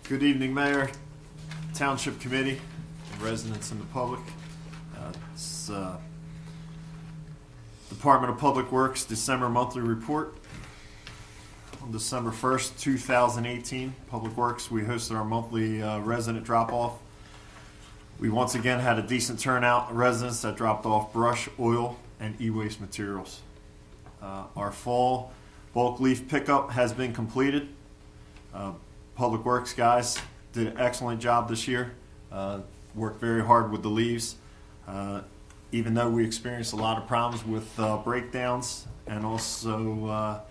S13: Good evening, Mayor, Township Committee, and residents and the public. It's Department of Public Works December monthly report. On December 1st, 2018, Public Works, we hosted our monthly resident drop-off. We once again had a decent turnout of residents that dropped off brush, oil, and e-waste materials. Our fall bulk leaf pickup has been completed. Public Works guys did an excellent job this year. Worked very hard with the leaves. Even though we experienced a lot of problems with breakdowns and also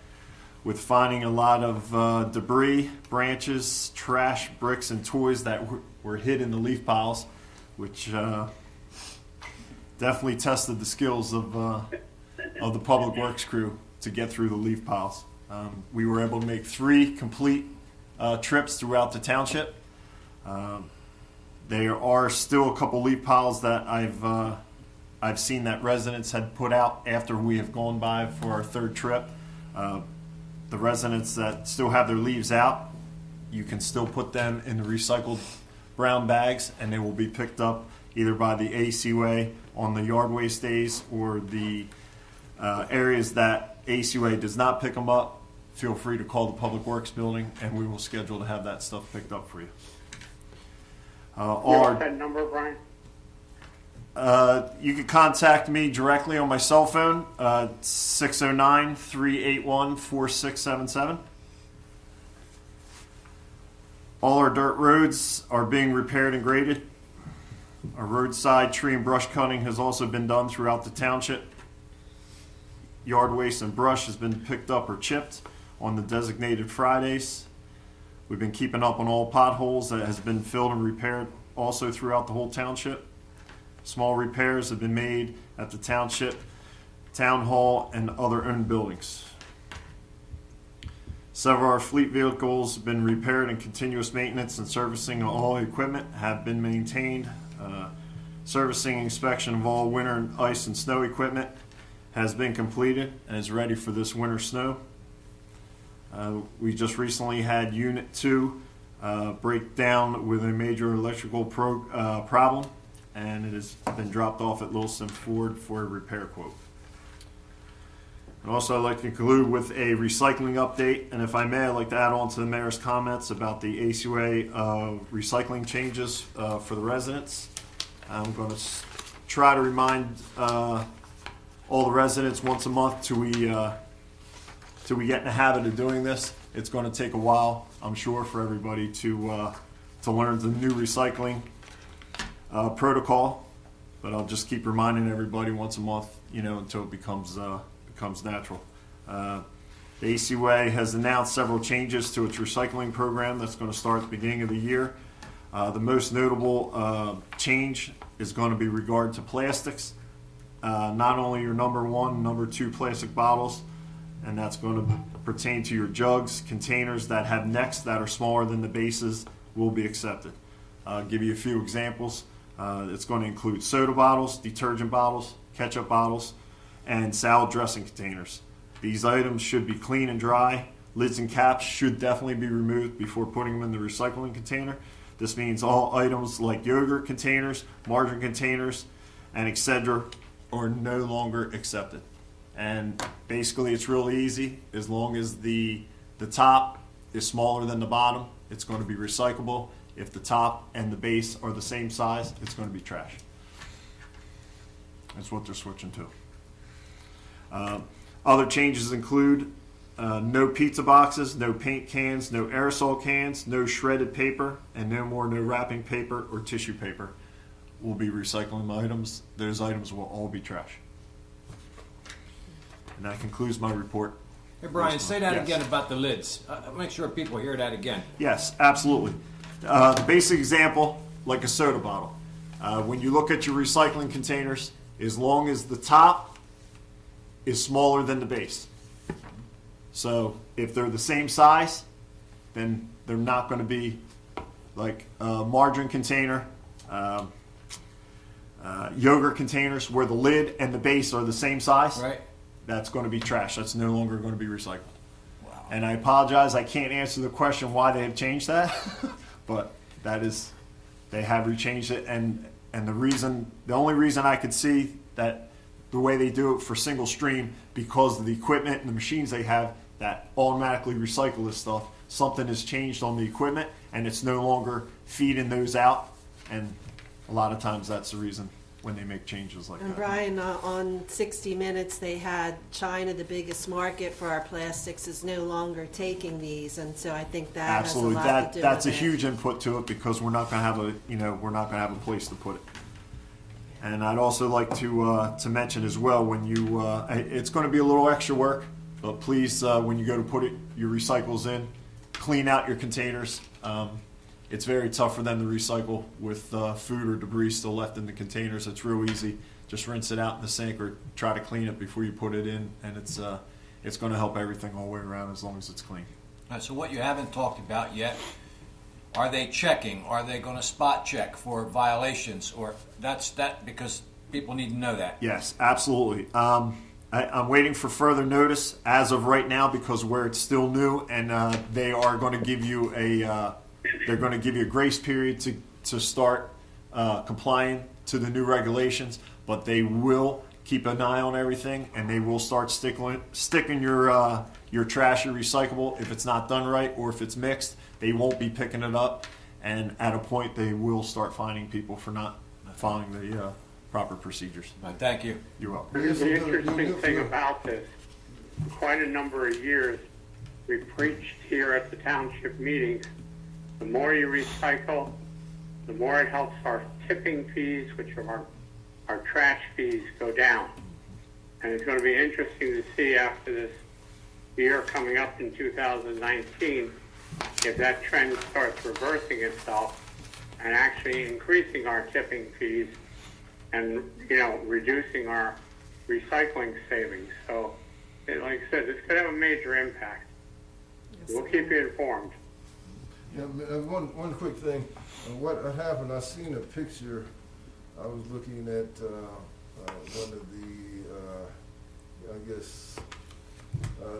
S13: with finding a lot of debris, branches, trash, bricks, and toys that were hid in the leaf piles, which definitely tested the skills of the Public Works crew to get through the leaf piles. We were able to make 3 complete trips throughout the township. There are still a couple leaf piles that I've seen that residents had put out after we have gone by for our 3rd trip. The residents that still have their leaves out, you can still put them in the recycled brown bags, and they will be picked up either by the ACWA on the yard waste days, or the areas that ACWA does not pick them up. Feel free to call the Public Works building, and we will schedule to have that stuff picked up for you.
S6: What's that number, Brian?
S13: You can contact me directly on my cell phone, 609-381-4677. All our dirt roads are being repaired and graded. Our roadside tree and brush cutting has also been done throughout the township. Yard waste and brush has been picked up or chipped on the designated Fridays. We've been keeping up on all potholes that has been filled and repaired also throughout the whole township. Small repairs have been made at the township, town hall, and other owned buildings. Several of our fleet vehicles have been repaired, and continuous maintenance and servicing of all equipment have been maintained. Servicing and inspection of all winter ice and snow equipment has been completed and is ready for this winter snow. We just recently had Unit 2 break down with a major electrical problem, and it has been dropped off at Wilson Ford for a repair quote. And also, I'd like to conclude with a recycling update, and if I may, I'd like to add on to the mayor's comments about the ACWA recycling changes for the residents. I'm going to try to remind all the residents once a month till we get in the habit of doing this. It's going to take a while, I'm sure, for everybody to learn the new recycling protocol, but I'll just keep reminding everybody once a month, until it becomes natural. The ACWA has announced several changes to its recycling program that's going to start at the beginning of the year. The most notable change is going to be regard to plastics. Not only your number 1, number 2 plastic bottles, and that's going to pertain to your jugs, containers that have necks that are smaller than the bases will be accepted. I'll give you a few examples. It's going to include soda bottles, detergent bottles, ketchup bottles, and salad dressing containers. These items should be clean and dry. Lids and caps should definitely be removed before putting them in the recycling container. This means all items like yogurt containers, margarine containers, and etc. are no longer accepted. And basically it's really easy. As long as the top is smaller than the bottom, it's going to be recyclable. If the top and the base are the same size, it's going to be trash. That's what they're switching to. Other changes include no pizza boxes, no paint cans, no aerosol cans, no shredded paper, and no wrapping paper or tissue paper will be recycling items. Those items will all be trash. And that concludes my report.
S3: Hey, Brian, say that
S13: Yes.
S3: again about the lids. Make sure people hear that again.
S13: Yes, absolutely. The basic example, like a soda bottle. When you look at your recycling containers, as long as the top is smaller than the base. So if they're the same size, then they're not going to be like a margarine container, yogurt containers where the lid and the base are the same size.
S3: Right.
S13: That's going to be trash. That's no longer going to be recycled. Wow. And I apologize, I can't answer the question why they have changed that, but that is, they have changed it, and the only reason I could see that the way they do it for single stream, because of the equipment and the machines they have that automatically recycle this stuff, something has changed on the equipment and it's no longer feeding those out, and a lot of times that's the reason when they make changes like
S1: And
S13: that.
S1: Brian, on 60 Minutes, they had China, the biggest market for our plastics, is no longer taking these, and so I think that
S13: Absolutely,
S1: has a lot to do
S13: that's a
S1: with it.
S13: huge input to it, because we're not going to have a place to put it. And I'd also like to mention as well, when you it's going to be a little extra work But please, when you go to put your recycles in, clean out your containers. It's very tough for them to recycle with food or debris still left in the containers. It's real easy. Just rinse it out in the sink or try to clean it before you put it in, and it's going to help everything all the way around as long as it's clean.
S3: All right, so what you haven't talked about yet, are they checking? Are they going to spot check for violations? Or that's because people need to know that.
S13: Yes, absolutely. I'm waiting for further notice as of right now because where it's still new, and they are going to give you a grace period to start complying to the new regulations. But they will keep an eye on everything, and they will start sticking your trash or recyclable if it's not done right or if it's mixed. They won't be picking it up, and at a point they will start fining people for not following the proper procedures.
S3: All right, thank you.
S13: You're welcome.
S6: The interesting thing about this, for quite a number of years, we preached here at the township meetings, the more you recycle, the more it helps our tipping fees, which are our trash fees, go down. And it's going to be interesting to see after this year coming up in 2019, if that trend starts reversing itself and actually increasing our tipping fees and, reducing our recycling savings. So, like I said, this could have a major impact. We'll keep you informed.
S4: Yeah, one quick thing. What happened, I seen a picture. I was looking at one of the,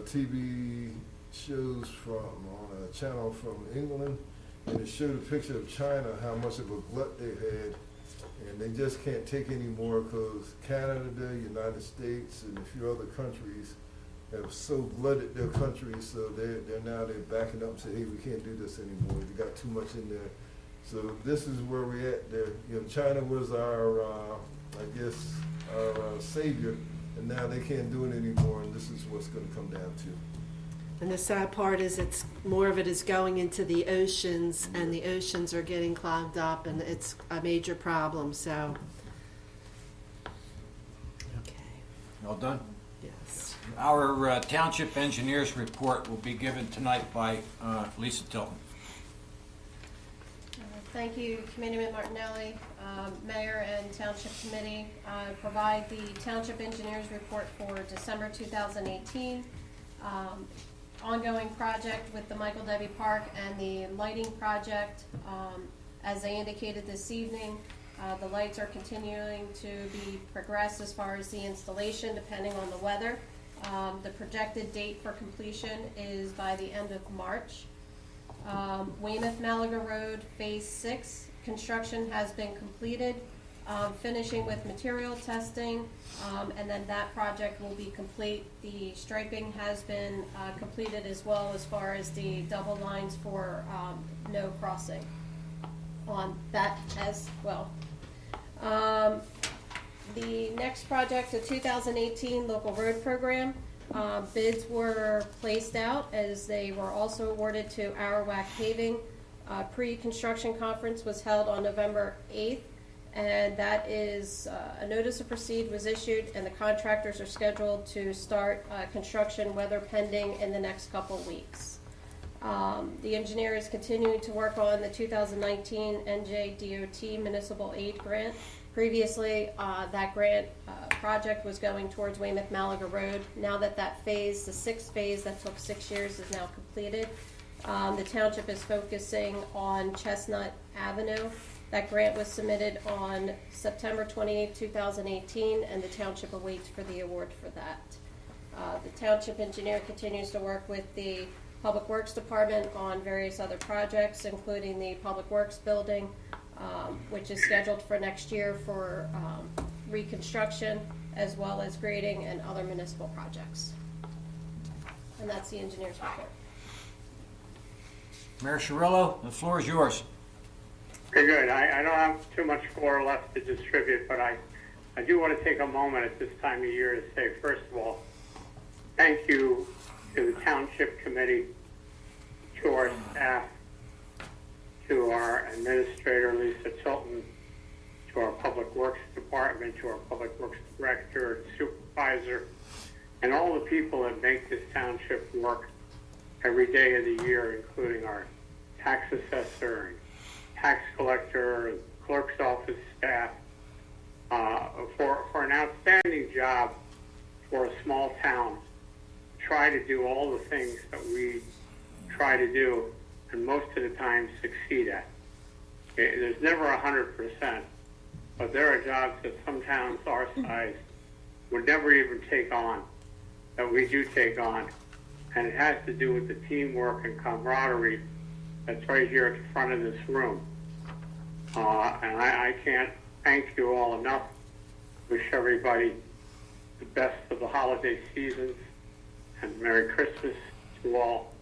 S4: TV shows on a channel from England, and it showed a picture of China, how much of a glut they had, and they just can't take any more because Canada, United States, and a few other countries have so glutted their countries, so they're backing up and say, hey, we can't do this anymore. We got too much in there. So this is where we're at. There, China was our savior, and now they can't do it anymore, and this is what's going to come down to.
S1: And the sad part is it's more of it is going into the oceans, and the oceans are getting clogged up, and it's a major problem. So, okay.
S3: All done?
S1: Yes.
S3: Our township engineers report will be given tonight by Lisa Tilton.
S2: Thank you, Committeeman Martinelli, Mayor and Township Committee. Provide the Township Engineers Report for December 2018. Ongoing project with the Michael Debbie Park and the lighting project. As I indicated this evening, the lights are continuing to be progressed as far as the installation, depending on the weather. The projected date for completion is by the end of March. Weymouth-Malaga Road, Phase 6, construction has been completed, finishing with material testing, and then that project will be complete. The striping has been completed as well as far as the double lines for no crossing on that as well. The next project, the 2018 local road program. Bids were placed out as they were also awarded to Arawak Paving. Pre-construction conference was held on November 8th, and that is a notice of proceed was issued, and the contractors are scheduled to start construction, weather pending, in the next couple weeks. The engineer is continuing to work on the 2019 NJDOT Municipal Aid Grant. Previously, that grant project was going towards Weymouth-Malaga Road. Now that phase, the 6th phase that took 6 years, is now completed, the township is focusing on Chestnut Avenue. That grant was submitted on September 28, 2018, and the township awaits for the award for that. The township engineer continues to work with the Public Works Department on various other projects, including the Public Works Building, which is scheduled for next year for reconstruction, as well as grading and other municipal projects. And that's the engineer's report.
S3: Mayor Cirillo, the floor is yours.
S6: Okay, good. I don't have too much floor left to distribute, but I do want to take a moment at this time of year to say, first of all, thank you to the Township Committee, to our staff, to our administrator, Lisa Tilton, to our Public Works Department, to our Public Works Director and Supervisor, and all the people that make this township work every day of the year, including our tax assessor, and tax collector, clerk's office staff, for an outstanding job for a small town. Try to do all the things that we try to do, and most of the time succeed at. There's never 100%, but there are jobs that some towns our size would never even take on, that we do take on, and it has to do with the teamwork and camaraderie that's right here at the front of this room. And I can't thank you all enough. Wish everybody the best of the holiday seasons, and Merry Christmas to all.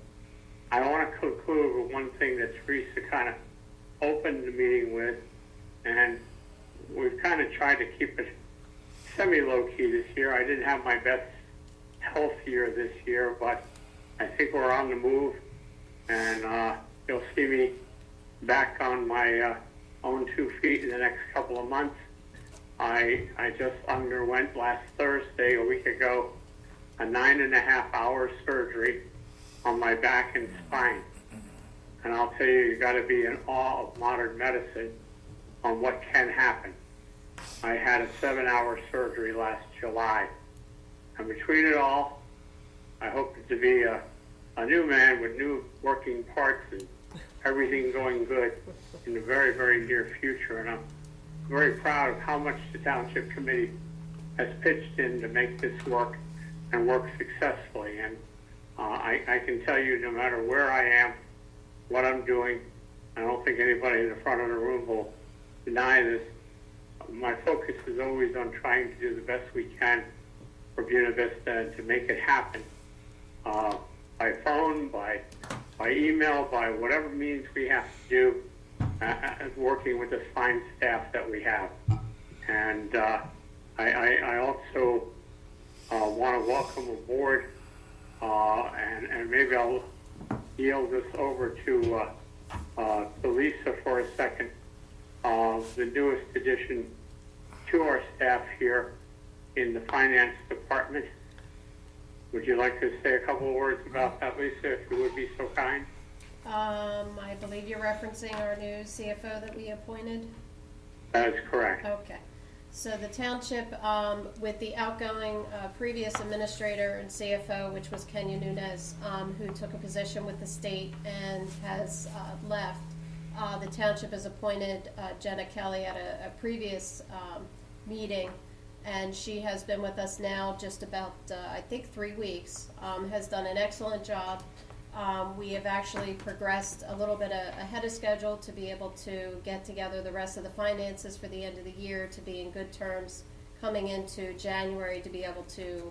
S6: I want to conclude with one thing that Teresa kind of opened the meeting with, and we've kind of tried to keep it semi-low-key this year. I didn't have my best health year this year, but I think we're on the move, and you'll see me back on my own 2 feet in the next couple of months. I just underwent last Thursday, a week ago, a 9.5-hour surgery on my back and spine. And I'll tell you, you got to be in awe of modern medicine on what can happen. I had a 7-hour surgery last July. And between it all, I hope to be a new man with new working parts and everything going good in the very, very near future. And I'm very proud of how much the Township Committee has pitched in to make this work and work successfully. And I can tell you, no matter where I am, what I'm doing, I don't think anybody in the front of the room will deny this. My focus is always on trying to do the best we can for Buena Vista and to make it happen. By phone, by email, by whatever means we have to do, working with the fine staff that we have. And I also want to welcome aboard, and maybe I'll yield this over to Lisa for a second, the newest addition to our staff here in the finance department. Would you like to say a couple of words about that, Lisa, if you would be so kind?
S2: I believe you're referencing our new CFO that we appointed.
S6: That is correct.
S2: Okay. So the township, with the outgoing previous administrator and CFO, which was Kenya Nunez, who took a position with the state and has left, the township has appointed Jenna Kelly at a previous meeting, and she has been with us now just about, I think, 3 weeks, has done an excellent job. We have actually progressed a little bit ahead of schedule to be able to get together the rest of the finances for the end of the year to be in good terms coming into January, to be able to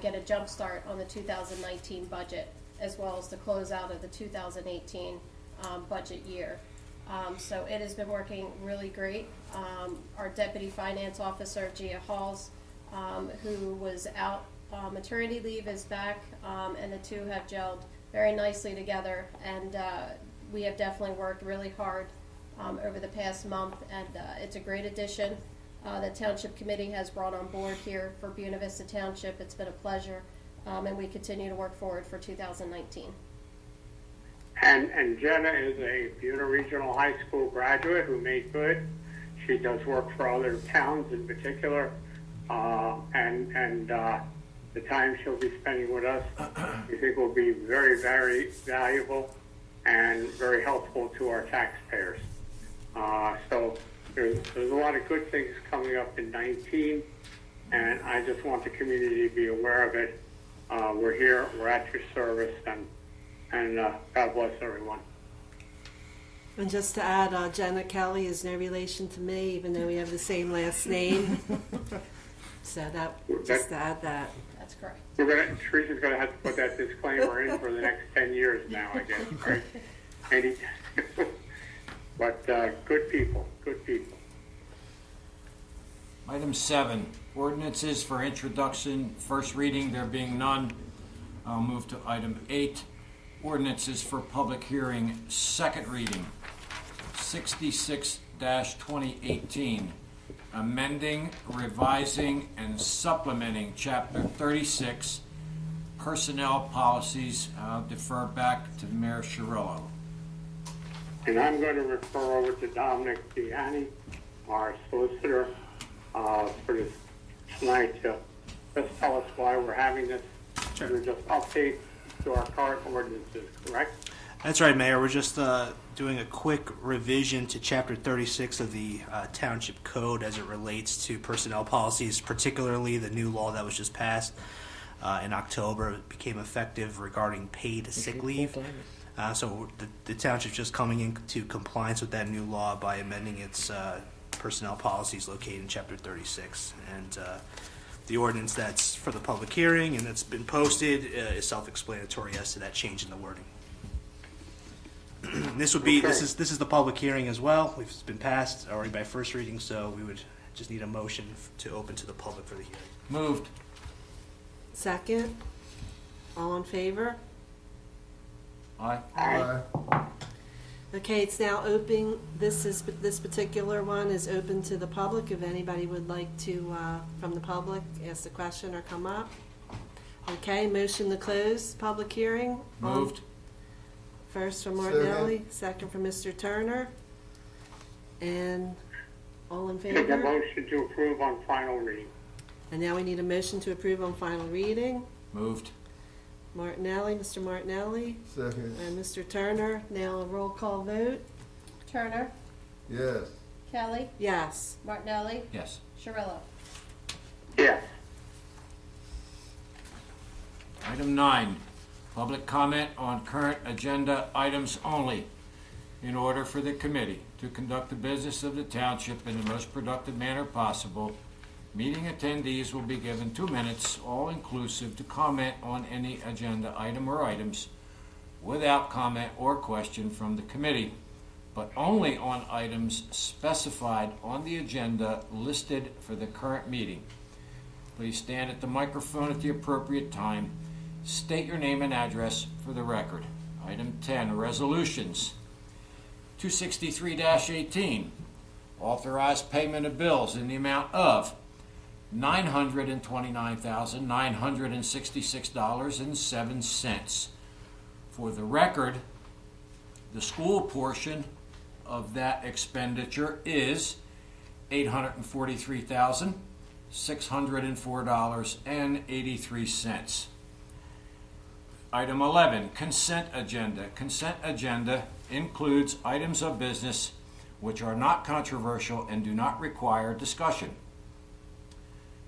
S2: get a jump start on the 2019 budget, as well as the closeout of the 2018 budget year. So it has been working really great. Our Deputy Finance Officer, Gia Halls, who was out maternity leave, is back, and the two have gelled very nicely together, and we have definitely worked really hard over the past month, and it's a great addition. The Township Committee has brought on board here for Buena Vista Township. It's been a pleasure, and we continue to work forward for 2019.
S6: And Jenna is a Buena Regional High School graduate who made good. She does work for other towns in particular, and the time she'll be spending with us, we think will be very, very valuable and very helpful to our taxpayers. So there's a lot of good things coming up in 19, and I just want the community to be aware of it. We're here, we're at your service, and God bless everyone.
S1: And just to add, Jenna Kelly is no relation to me, even though we have the same last name. So just to add that.
S2: That's correct.
S6: Teresa's going to have to put that disclaimer in for the next 10 years now, I guess, right? But good people, good people.
S3: Item 7, ordinances for introduction, first reading, there being none. I'll move to item 8, ordinances for public hearing, second reading, 66-2018. amending, revising, and supplementing Chapter 36 Personnel Policies. I'll defer back to Mayor Cirillo.
S6: And I'm going to refer over to Dominic Gianni, our solicitor, for this tonight to just tell us why we're having this.
S14: Sure.
S6: They're just updates to our current ordinances, correct?
S14: That's right, Mayor. We're just doing a quick revision to Chapter 36 of the Township Code as it relates to personnel policies, particularly the new law that was just passed in October. It became effective regarding paid sick leave. So the Township's just coming into compliance with that new law by amending its personnel policies located in Chapter 36. And the ordinance that's for the public hearing and that's been posted is self-explanatory as to that change in the wording. This is the public hearing as well. It's been passed already by first reading, so we would just need a motion to open to the public for the hearing.
S3: Moved.
S1: Second. All in favor?
S3: Aye.
S4: Aye.
S1: Okay, it's now open. This particular one is open to the public. If anybody would like to, from the public, ask a question or come up. Okay, motion to close public hearing.
S3: Moved.
S1: First from Martinelli, second from Mr. Turner. And all in
S6: Make a
S1: favor?
S6: motion to approve on final reading.
S1: And now we need a motion to approve on final reading.
S3: Moved.
S1: Martinelli, Mr. Martinelli,
S4: Second.
S1: and Mr. Turner. Now a roll call vote.
S2: Turner,
S4: Yes.
S2: Kelly,
S1: Yes.
S2: Martinelli,
S3: Yes.
S2: Cirillo.
S6: Yes.
S3: Item 9, public comment on current agenda items only. In order for the committee to conduct the business of the township in the most productive manner possible, meeting attendees will be given 2 minutes, all inclusive, to comment on any agenda item or items without comment or question from the committee, but only on items specified on the agenda listed for the current meeting. Please stand at the microphone at the appropriate time. State your name and address for the record. Item 10, resolutions. 263-18, authorized payment of bills in the amount of $929,966.07. For the record, the school portion of that expenditure is $843,604.83. Item 11, consent agenda. Consent agenda includes items of business which are not controversial and do not require discussion.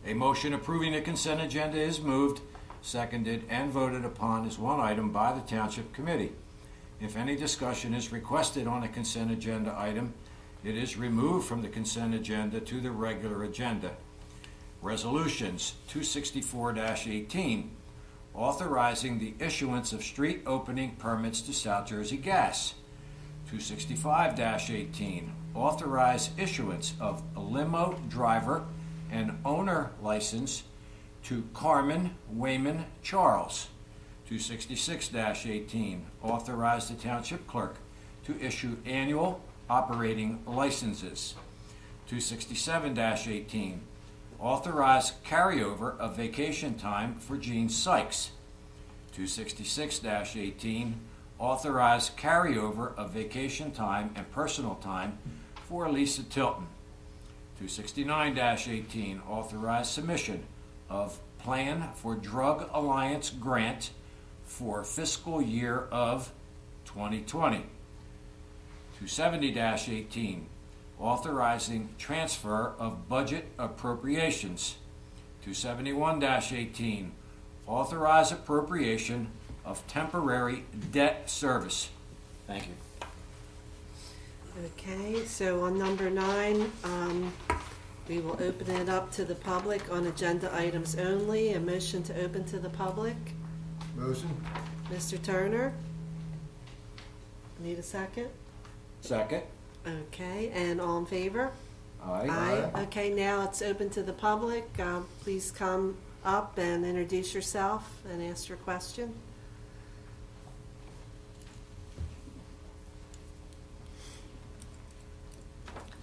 S3: A motion approving the consent agenda is moved, seconded, and voted upon as one item by the Township Committee. If any discussion is requested on a consent agenda item, it is removed from the consent agenda to the regular agenda. Resolutions 264-18, authorizing the issuance of street opening permits to South Jersey Gas. 265-18, authorize issuance of a limo driver and owner license to Carmen Wayman Charles. 266-18, authorize the township clerk to issue annual operating licenses. 267-18, authorize carryover of vacation time for Gene Sykes. 266-18, authorize carryover of vacation time and personal time for Lisa Tilton. 269-18, authorize submission of Plan for Drug Alliance grant for fiscal year of 2020. 270-18, authorizing transfer of budget appropriations. 271-18, authorize appropriation of temporary debt service. Thank you.
S1: Okay, so on number 9, we will open it up to the public on agenda items only. A motion to open to the public.
S4: Motion.
S1: Mr. Turner? Need a second?
S3: Second.
S1: Okay, and all in favor?
S3: Aye.
S1: Aye. Okay, now it's open to the public. Please come up and introduce yourself and ask your question.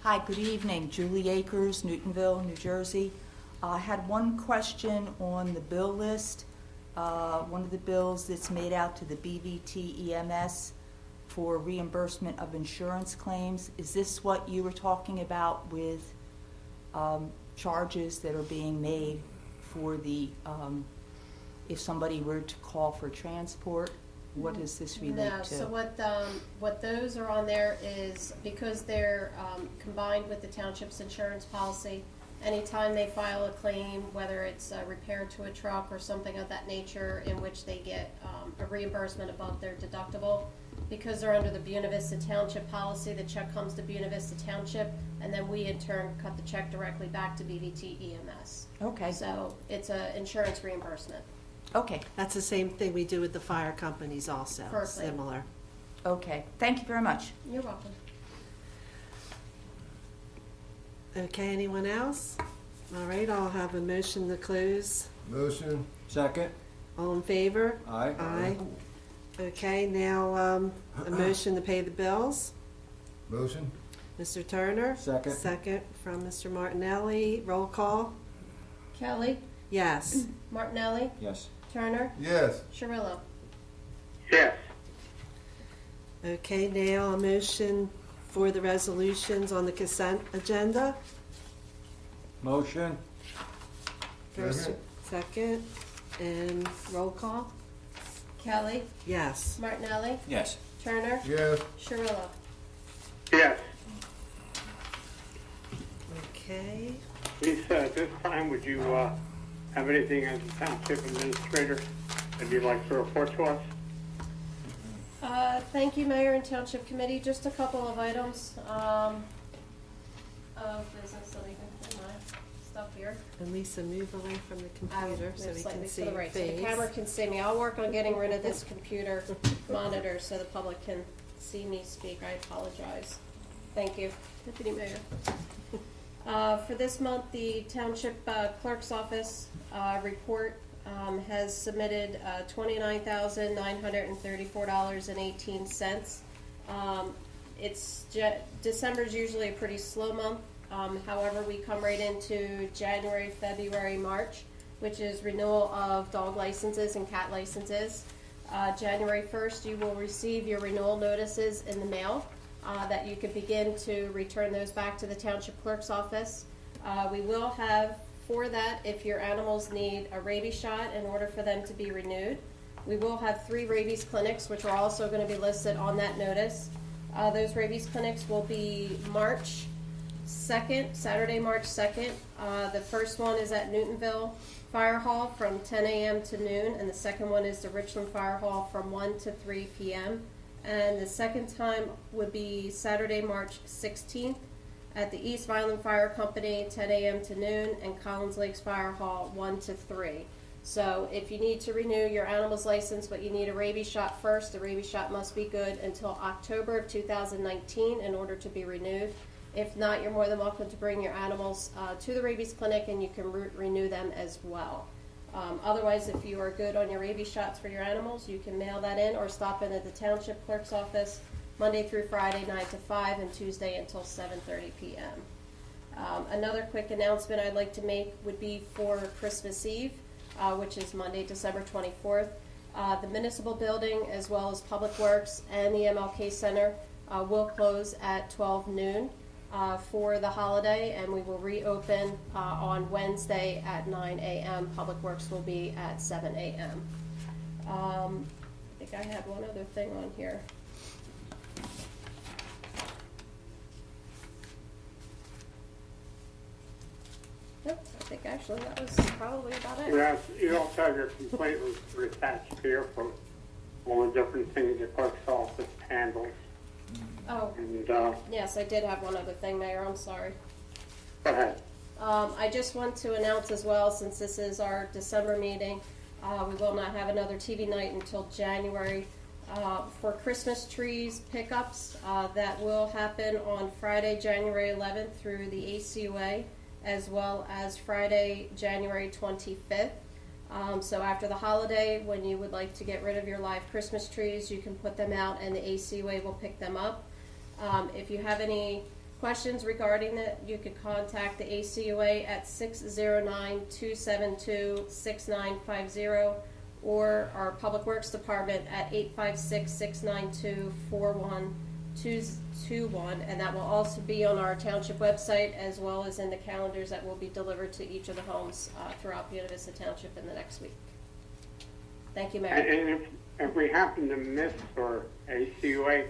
S15: Hi, good evening. Julie Akers, Newtonville, New Jersey. I had one question on the bill list. One of the bills that's made out to the BVT EMS for reimbursement of insurance claims. Is this what you were talking about with charges that are being made for the, if somebody were to call for transport? What does this relate
S2: No,
S15: to?
S2: so what those are on there is, because they're combined with the township's insurance policy, anytime they file a claim, whether it's a repair to a truck or something of that nature in which they get a reimbursement above their deductible, because they're under the Buena Vista Township policy, the check comes to Buena Vista Township, and then we in turn cut the check directly back to BVT EMS.
S15: Okay.
S2: So it's an insurance reimbursement.
S15: Okay.
S1: That's the same thing we do with the fire companies also,
S2: Perfect.
S1: similar.
S15: Okay. Thank you very much.
S2: You're welcome.
S1: Okay, anyone else? All right, I'll have a motion to close.
S4: Motion.
S3: Second.
S1: All in favor?
S3: Aye.
S1: Aye. Okay, now, a motion to pay the bills.
S4: Motion.
S1: Mr. Turner?
S3: Second.
S1: Second from Mr. Martinelli. Roll call?
S2: Kelly,
S1: Yes.
S2: Martinelli,
S3: Yes.
S2: Turner,
S4: Yes.
S2: Shirillo.
S6: Yes.
S1: Okay, now a motion for the resolutions on the consent agenda.
S3: Motion.
S1: First, second, and roll call?
S2: Kelly,
S1: Yes.
S2: Martinelli,
S3: Yes.
S2: Turner,
S4: Yes.
S2: Shirillo.
S6: Yes.
S1: Okay.
S6: Lisa, at this time, would you have anything as a township administrator that you'd like to report to us?
S2: Thank you, Mayor and Township Committee. Just a couple of items of business. Let me get my stuff here.
S1: And Lisa, move away from the computer so
S2: Move
S1: we
S2: slightly
S1: can
S2: to
S1: see
S2: the
S1: your
S2: right, so the
S1: face.
S2: camera can see me. I'll work on getting rid of this computer monitor so the public can see me speak. I apologize. Thank you, Deputy Mayor. For this month, the Township Clerk's Office report has submitted $29,934.18. December's usually a pretty slow month. However, we come right into January, February, March, which is renewal of dog licenses and cat licenses. January 1st, you will receive your renewal notices in the mail that you could begin to return those back to the Township Clerk's Office. We will have, for that, if your animals need a rabies shot in order for them to be renewed, we will have 3 rabies clinics, which are also going to be listed on that notice. Those rabies clinics will be March 2nd, Saturday, March 2nd. The first one is at Newtonville Fire Hall from 10 a.m. to noon, and the second one is the Richland Fire Hall from 1 to 3 p.m. And the second time would be Saturday, March 16th at the East Violent Fire Company, 10 a.m. to noon, and Collins Lakes Fire Hall, 1 to 3. So if you need to renew your animal's license, but you need a rabies shot first, the rabies shot must be good until October of 2019 in order to be renewed. If not, you're more than welcome to bring your animals to the rabies clinic and you can renew them as well. Otherwise, if you are good on your rabies shots for your animals, you can mail that in or stop in at the Township Clerk's Office Monday through Friday, 9 to 5, and Tuesday until 7:30 p.m. Another quick announcement I'd like to make would be for Christmas Eve, which is Monday, December 24th. The municipal building, as well as Public Works and the MLK Center, will close at 12 noon for the holiday, and we will reopen on Wednesday at 9 a.m. Public Works will be at 7 a.m. I think I had one other thing on here. Yep, I think actually that was probably about it.
S6: Yes, you also have your complaint was attached here from all the different things the clerk's office handles.
S2: Oh,
S6: And,
S2: yes, I did have one other thing, Mayor, I'm sorry.
S6: go ahead.
S2: I just want to announce as well, since this is our December meeting, we will not have another TV night until January. For Christmas trees pickups, that will happen on Friday, January 11th through the ACUA, as well as Friday, January 25th. So after the holiday, when you would like to get rid of your live Christmas trees, you can put them out and the ACUA will pick them up. If you have any Questions regarding it, you could contact the ACUA at 609-272-6950 or our Public Works Department at 856-692-41221, and that will also be on our township website as well as in the calendars that will be delivered to each of the homes throughout Buena Vista Township in the next week. Thank you, Mayor.
S6: And if we happen to miss, or ACUA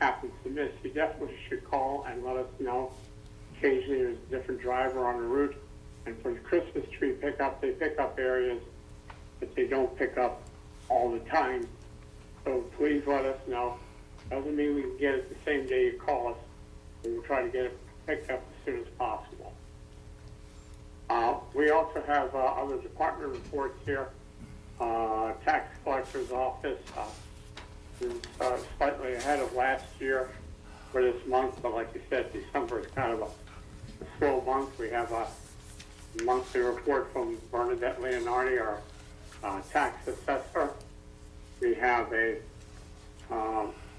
S6: happens to miss, you definitely should call and let us know. Occasionally there's a different driver on the route, and for the Christmas tree pickup, they pick up areas that they don't pick up all the time. So please let us know. Doesn't mean we can get it the same day you call us, but we'll try to get it picked up as soon as possible. We also have other department reports here. Tax collector's office is slightly ahead of last year for this month, but like you said, December is kind of a slow month. We have a monthly report from Bernadette Leonardi, our tax assessor. We have a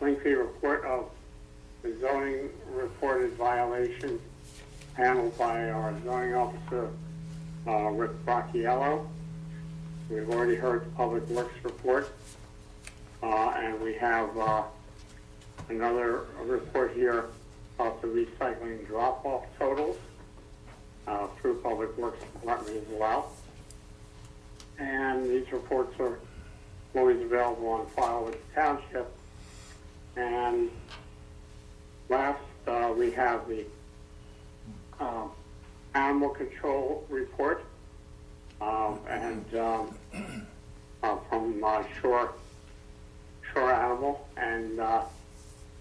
S6: lengthy report of the zoning reported violations handled by our zoning officer, Rick Bracchiello. We've already heard the Public Works report, and we have another report here about the recycling drop-off totals through Public Works Department as well. And these reports are always available on file with the township. And last, we have the animal control report. From Shore Animal, and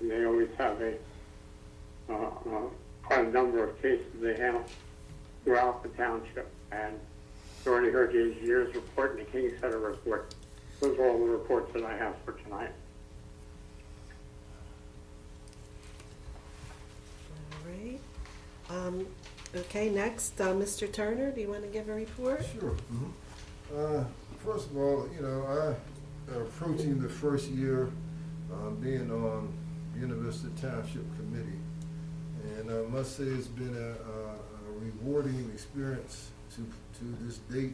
S6: they always have quite a number of cases they handle throughout the township. And you already heard the engineer's report and the King Center report. Those are all the reports that I have for tonight.
S1: All right. Okay, next, Mr. Turner, do you want to give a report?
S4: Sure. First of all, I approaching the first year being on Buena Vista Township Committee, and I must say it's been a rewarding experience to this date.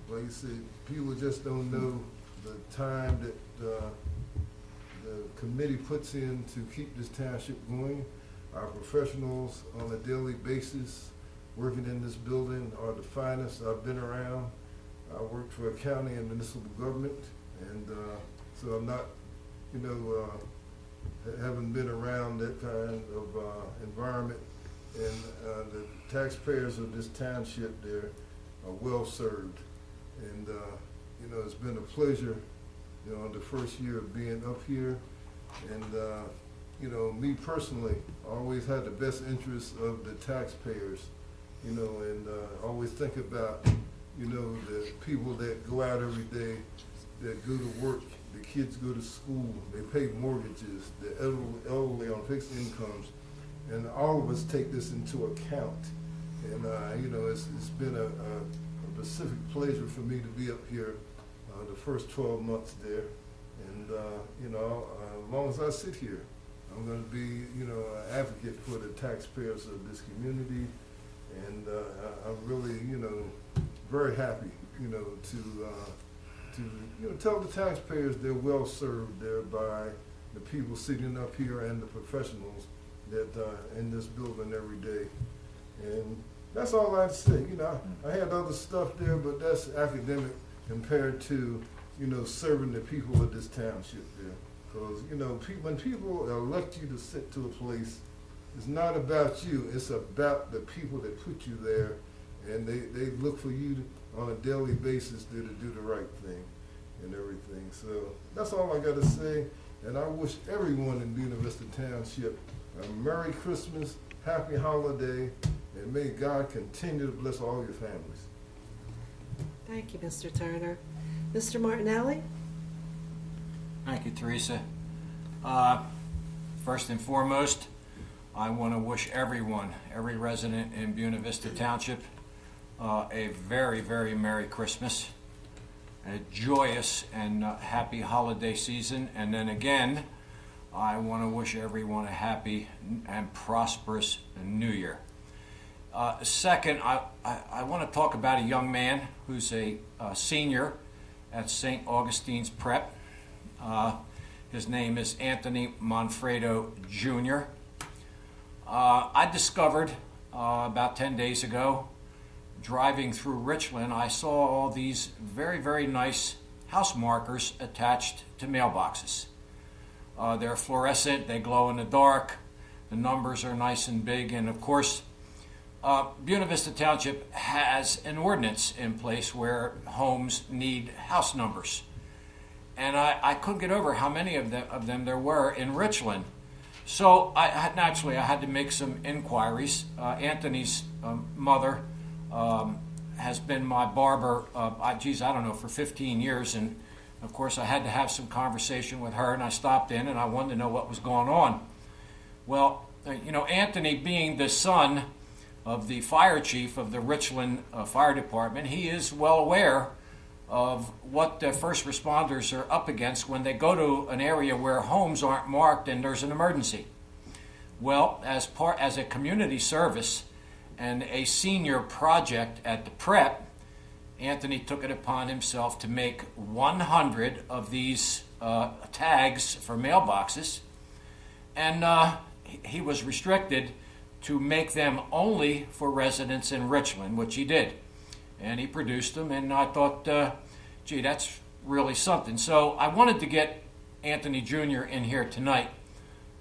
S4: Like I said, people just don't know the time that the committee puts in to keep this township going. Our professionals on a daily basis working in this building are the finest I've been around. I worked for a county and municipal government, and so I'm not, haven't been around that kind of environment. And the taxpayers of this township, they're well served. And, it's been a pleasure, the first year of being up here. And, me personally, I always had the best interests of the taxpayers, and always think about, the people that go out every day, that go to work, the kids go to school, they pay mortgages, the elderly on fixed incomes, and all of us take this into account. And, it's been a specific pleasure for me to be up here the first 12 months there. And, as long as I sit here, I'm going to be, an advocate for the taxpayers of this community. And I'm really, very happy, to tell the taxpayers they're well served there by the people sitting up here and the professionals that in this building every day. And that's all I have to say. I had other stuff there, but that's academic compared to, serving the people of this township there. Because, when people elect you to sit to a place, it's not about you, it's about the people that put you there, and they look for you on a daily basis to do the right thing and everything. So that's all I got to say, and I wish everyone in Buena Vista Township a Merry Christmas, Happy Holiday, and may God continue to bless all your families.
S1: Thank you, Mr. Turner. Mr. Martinelli?
S3: Thank you, Teresa. First and foremost, I want to wish everyone, every resident in Buena Vista Township, a very, very Merry Christmas, a joyous and happy holiday season, and then again, I want to wish everyone a happy and prosperous New Year. Second, I want to talk about a young man who's a senior at St. Augustine's Prep. His name is Anthony Manfredo Jr. I discovered about 10 days ago, driving through Richland, I saw all these very, very nice house markers attached to mailboxes. They're fluorescent, they glow in the dark, the numbers are nice and big, and of course, Buena Vista Township has an ordinance in place where homes need house numbers. And I couldn't get over how many of them there were in Richland. So I had to make some inquiries. Anthony's mother has been my barber, I don't know, for 15 years. And of course I had to have some conversation with her, and I stopped in and I wanted to know what was going on. Well, Anthony, being the son of the fire chief of the Richland Fire Department, he is well aware of what the first responders are up against when they go to an area where homes aren't marked and there's an emergency. Well, as a community service and a senior project at the Prep, Anthony took it upon himself to make 100 of these tags for mailboxes, and he was restricted to make them only for residents in Richland, which he did. And he produced them, and I thought, gee, that's really something. So I wanted to get Anthony Jr. in here tonight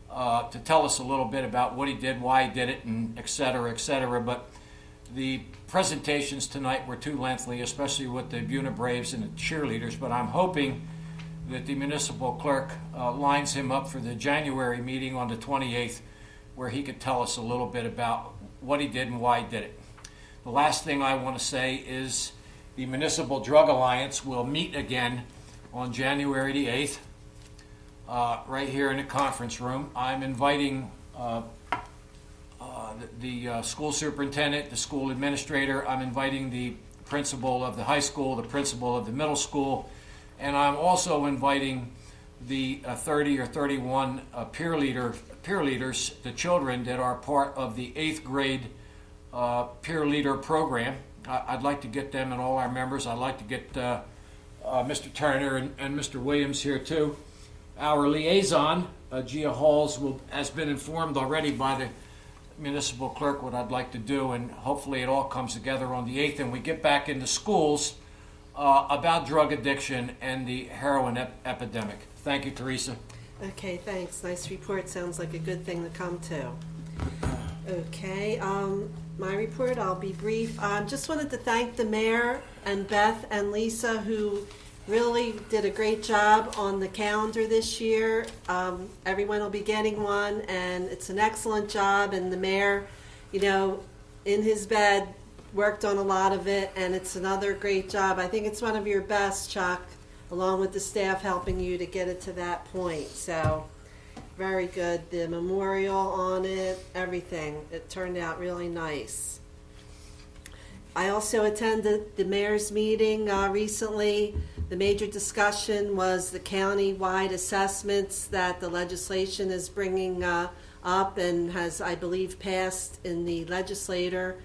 S3: to tell us a little bit about what he did, why he did it, and et cetera, et cetera. But the presentations tonight were too lengthy, especially with the Buena Braves and the cheerleaders, but I'm hoping that the municipal clerk lines him up for the January meeting on the 28th, where he could tell us a little bit about what he did and why he did it. The last thing I want to say is the Municipal Drug Alliance will meet again on January the 8th, right here in the conference room. I'm inviting the school superintendent, the school administrator. I'm inviting the principal of the high school, the principal of the middle school, and I'm also inviting the 30 or 31 peer leaders, the children that are part of the 8th grade peer leader program. I'd like to get them and all our members. I'd like to get Mr. Turner and Mr. Williams here too. Our liaison, Gia Halls, has been informed already by the municipal clerk what I'd like to do, and hopefully it all comes together on the 8th and we get back into schools about drug addiction and the heroin epidemic. Thank you, Teresa.
S1: Okay, thanks. Nice report. Sounds like a good thing to come to. Okay, my report, I'll be brief. Just wanted to thank the mayor and Beth and Lisa, who really did a great job on the calendar this year. Everyone will be getting one, and it's an excellent job, and the mayor, in his bed, worked on a lot of it, and it's another great job. I think it's one of your best, Chuck, along with the staff helping you to get it to that point. So, very good. The memorial on it, everything. It turned out really nice. I also attended the mayor's meeting recently. The major discussion was the county-wide assessments that the legislation is bringing up and has, I believe, passed in the legislature.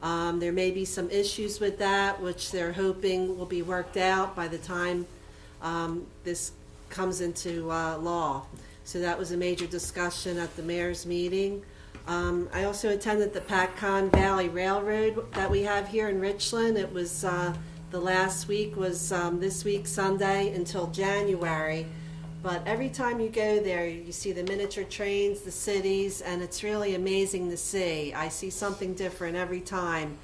S1: There may be some issues with that, which they're hoping will be worked out by the time this comes into law. So that was a major discussion at the mayor's meeting. I also attended the Patcon Valley Railroad that we have here in Richland. It was the last week was this week, Sunday, until January. But every time you go there, you see the miniature trains, the cities, and it's really amazing to see. I see something different every time.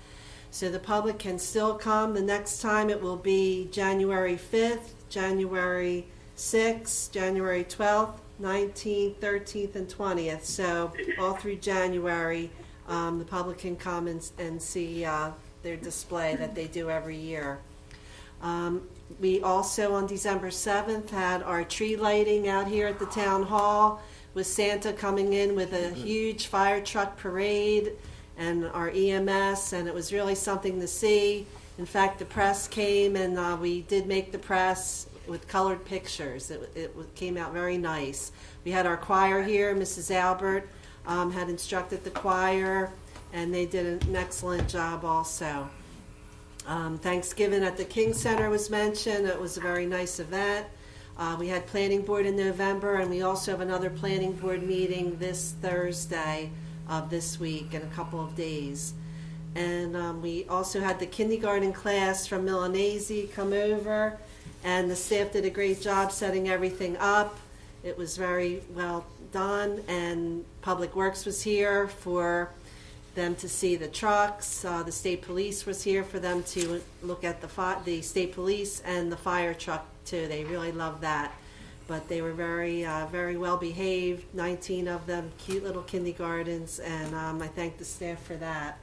S1: So the public can still come. The next time it will be January 5th, January 6th, January 12th, 19th, 13th, and 20th. So all through January, the public can come and see their display that they do every year. We also, on December 7th, had our tree lighting out here at the town hall, with Santa coming in with a huge fire truck parade and our EMS, and it was really something to see. In fact, the press came, and we did make the press. with colored pictures. Came out very nice. We had our choir here. Mrs. Albert had instructed the choir, and they did an excellent job also. Thanksgiving at the King Center was mentioned. It was a very nice event. We had planning board in November, and we also have another planning board meeting this Thursday of this week in a couple of days. And we also had the kindergarten class from Milanese come over, and the staff did a great job setting everything up. It was very well done, and Public Works was here for them to see the trucks. The state police was here for them to look at the state police and the fire truck too. They really loved that. But they were very well behaved, 19 of them, cute little kindergartens, and I thank the staff for that.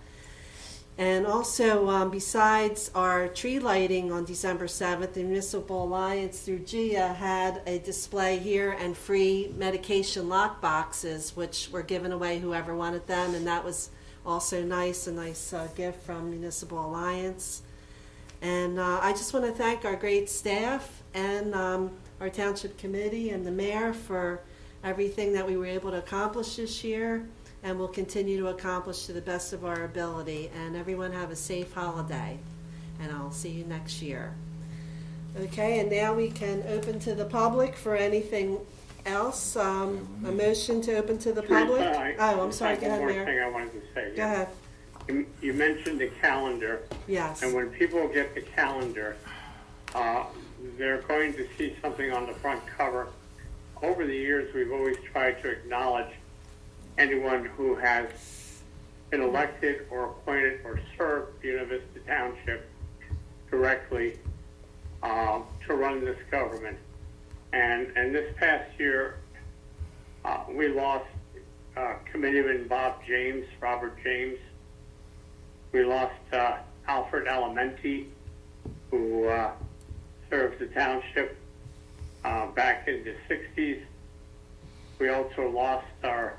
S1: And also, besides our tree lighting on December 7th, the Municipal Alliance through GIA had a display here and free medication lock boxes, which were given away whoever wanted them, and that was also nice, a nice gift from Municipal Alliance. And I just want to thank our great staff and our Township Committee and the Mayor for everything that we were able to accomplish this year, and will continue to accomplish to the best of our ability. And everyone have a safe holiday, and I'll see you next year. Okay, and now we can open to the public for anything else. A motion to open to the public? Oh, I'm sorry, go ahead,
S6: One
S1: Mayor.
S6: more thing I wanted to say.
S1: Go ahead.
S6: You mentioned the calendar.
S1: Yes.
S6: And when people get the calendar, they're going to see something on the front cover. Over the years, we've always tried to acknowledge anyone who has been elected or appointed or served Buena Vista Township directly to run this government. And this past year, we lost Committeeman Robert James. We lost Alfred Alimenti, who served the township back in the 60s. We also lost our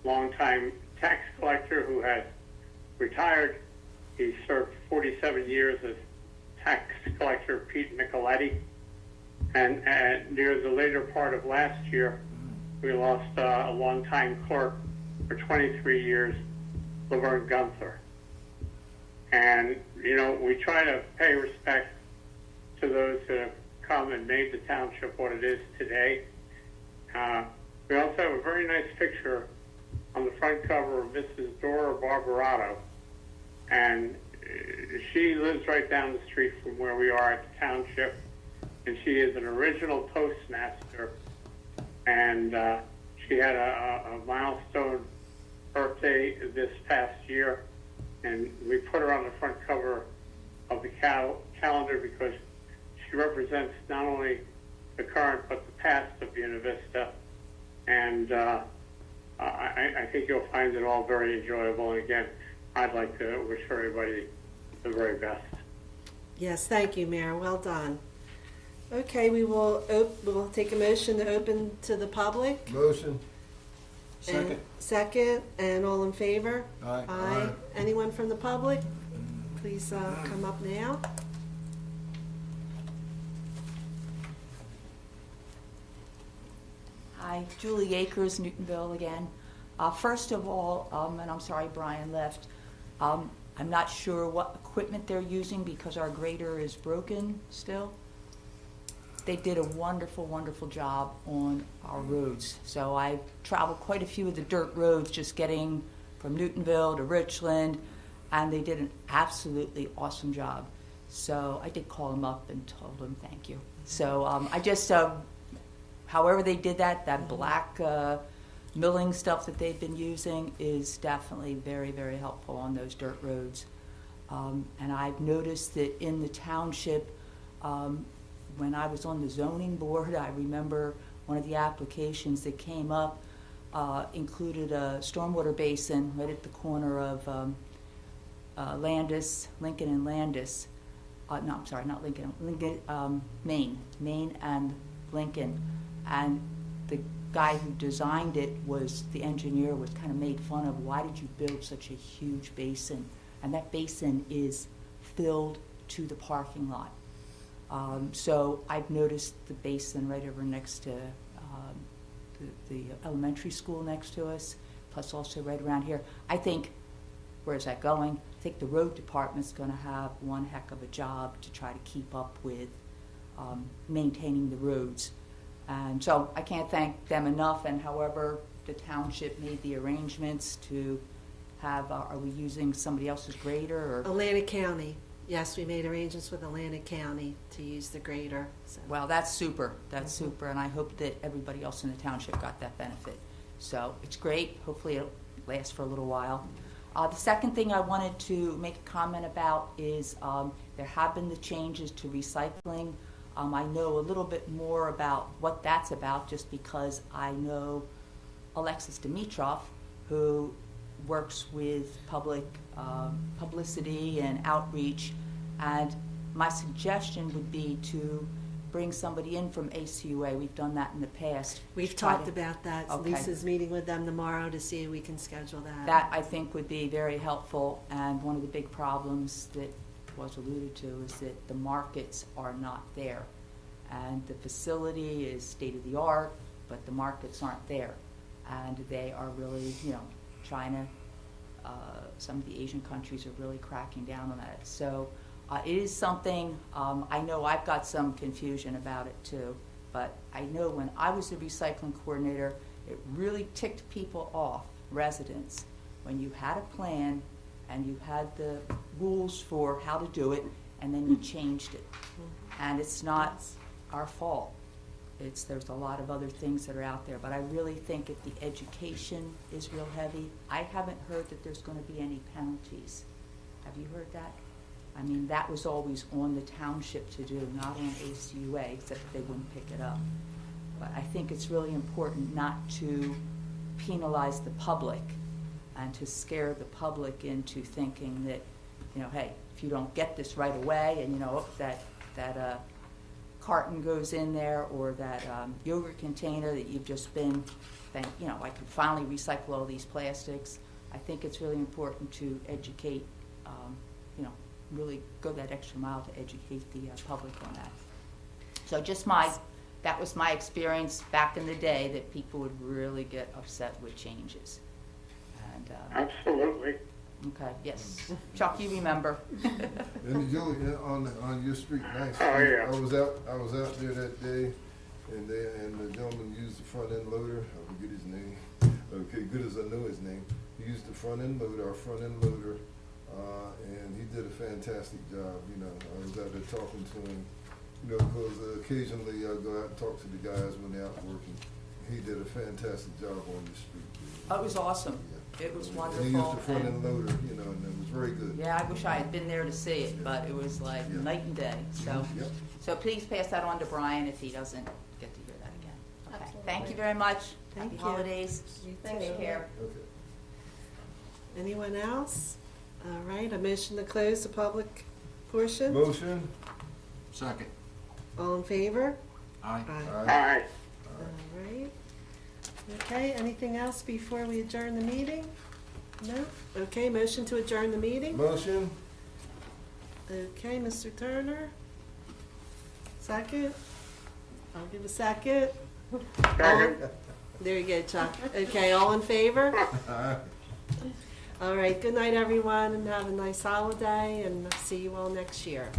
S6: longtime tax collector who has retired. He served 47 years as tax collector, Pete Nicoletti. And near the later part of last year, we lost a longtime clerk for 23 years, Laverne Gunther. And, you know, we try to pay respect to those that have come and made the township what it is today. We also have a very nice picture on the front cover of Mrs. Dora Barbarato. And she lives right down the street from where we are at the township. And she is an original postmaster. And she had a milestone birthday this past year. And we put her on the front cover of the calendar because she represents not only the current but the past of Buena Vista. And I think you'll find it all very enjoyable. And again, I'd like to wish everybody the very best.
S1: Yes, thank you, Mayor. Well done. Okay, we'll take a motion to open to the public.
S4: Motion.
S1: And second, and all in favor?
S4: Aye.
S1: Aye. Anyone from the public? Please come up now.
S15: Hi, Julie Akers, Newtonville again. First of all, and I'm sorry Brian left, I'm not sure what equipment they're using because our grader is broken still. They did a wonderful, wonderful job on our roads. So I've traveled quite a few of the dirt roads just getting from Newtonville to Richland, and they did an absolutely awesome job. So I did call them up and told them thank you. So I just, however they did that black milling stuff that they've been using is definitely very, very helpful on those dirt roads. And I've noticed that in the township, when I was on the zoning board, I remember one of the applications that came up included a stormwater basin right at the corner of Lincoln and Landis. No, I'm sorry, not Lincoln, Maine and Lincoln. And the guy who designed it the engineer was kind of made fun of, why did you build such a huge basin? And that basin is filled to the parking lot. So I've noticed the basin right over next to the elementary school next to us, plus also right around here. I think, where is that going? I think the road department's going to have one heck of a job to try to keep up with maintaining the roads. And so I can't thank them enough, and however the township made the arrangements to have, are we using somebody else's grader or?
S1: Atlantic County. Yes, we made arrangements with Atlantic County to use the grader. So.
S15: Well, that's super. That's super, and I hope that everybody else in the township got that benefit. So it's great. Hopefully it'll last for a little while. The second thing I wanted to make a comment about is there have been the changes to recycling. I know a little bit more about what that's about just because I know Alexis Dimitrov, who works with public publicity and outreach, and my suggestion would be to bring somebody in from ACUA. We've done that in the past.
S1: We've talked about that.
S15: Okay.
S1: Lisa's meeting with them tomorrow to see if we can schedule that.
S15: That, I think, would be very helpful, and one of the big problems that was alluded to is that the markets are not there. And the facility is state-of-the-art, but the markets aren't there. And they are really, China, some of the Asian countries are really cracking down on that. So it is something, I know I've got some confusion about it too, but I know when I was the recycling coordinator, it really ticked people off, residents, when you had a plan and you had the rules for how to do it, and then you changed it. And it's not our fault. There's a lot of other things that are out there, but I really think if the education is real heavy, I haven't heard that there's going to be any penalties. Have you heard that? I mean, that was always on the township to do, not on ACUA, except they wouldn't pick it up. But I think it's really important not to penalize the public and to scare the public into thinking that, hey, if you don't get this right away, and that carton goes in there, or that yogurt container that you've just been, I can finally recycle all these plastics. I think it's really important to educate, really go that extra mile to educate the public on that. So that was my experience back in the day, that people would really get upset with changes. And
S6: absolutely.
S15: Okay, yes. Chuck, you remember.
S4: And Julie, on your street, nice.
S6: Oh, yeah.
S4: I was out there that day, and the gentleman used the front end loader. I forget his name. Okay, good as I know his name. He used the front end loader, our front end loader, and he did a fantastic job. I was out there talking to him, because occasionally I go out and talk to the guys when they're out working. He did a fantastic job on the street.
S15: It was awesome.
S4: Yeah.
S15: It was wonderful.
S4: And he used the front end loader, and it was very good.
S15: Yeah, I wish I had been there to see it, but it was like night and day. So please pass that on to Brian if he doesn't get to hear that again. Okay.
S2: Absolutely.
S15: Thank you very much.
S1: Thank
S15: Happy
S1: you.
S15: holidays. Take care.
S4: Okay.
S1: Anyone else? All right, a motion to close the public portion.
S4: Motion.
S3: Second.
S1: All in favor?
S3: Aye.
S6: Aye.
S1: All right. Okay, anything else before we adjourn the meeting? No? Okay, motion to adjourn the meeting?
S4: Motion.
S1: Okay, Mr. Turner? Second? I'll give a second. There you go, Chuck. Okay, all in favor? All right, good night, everyone, and have a nice holiday, and see you all next year.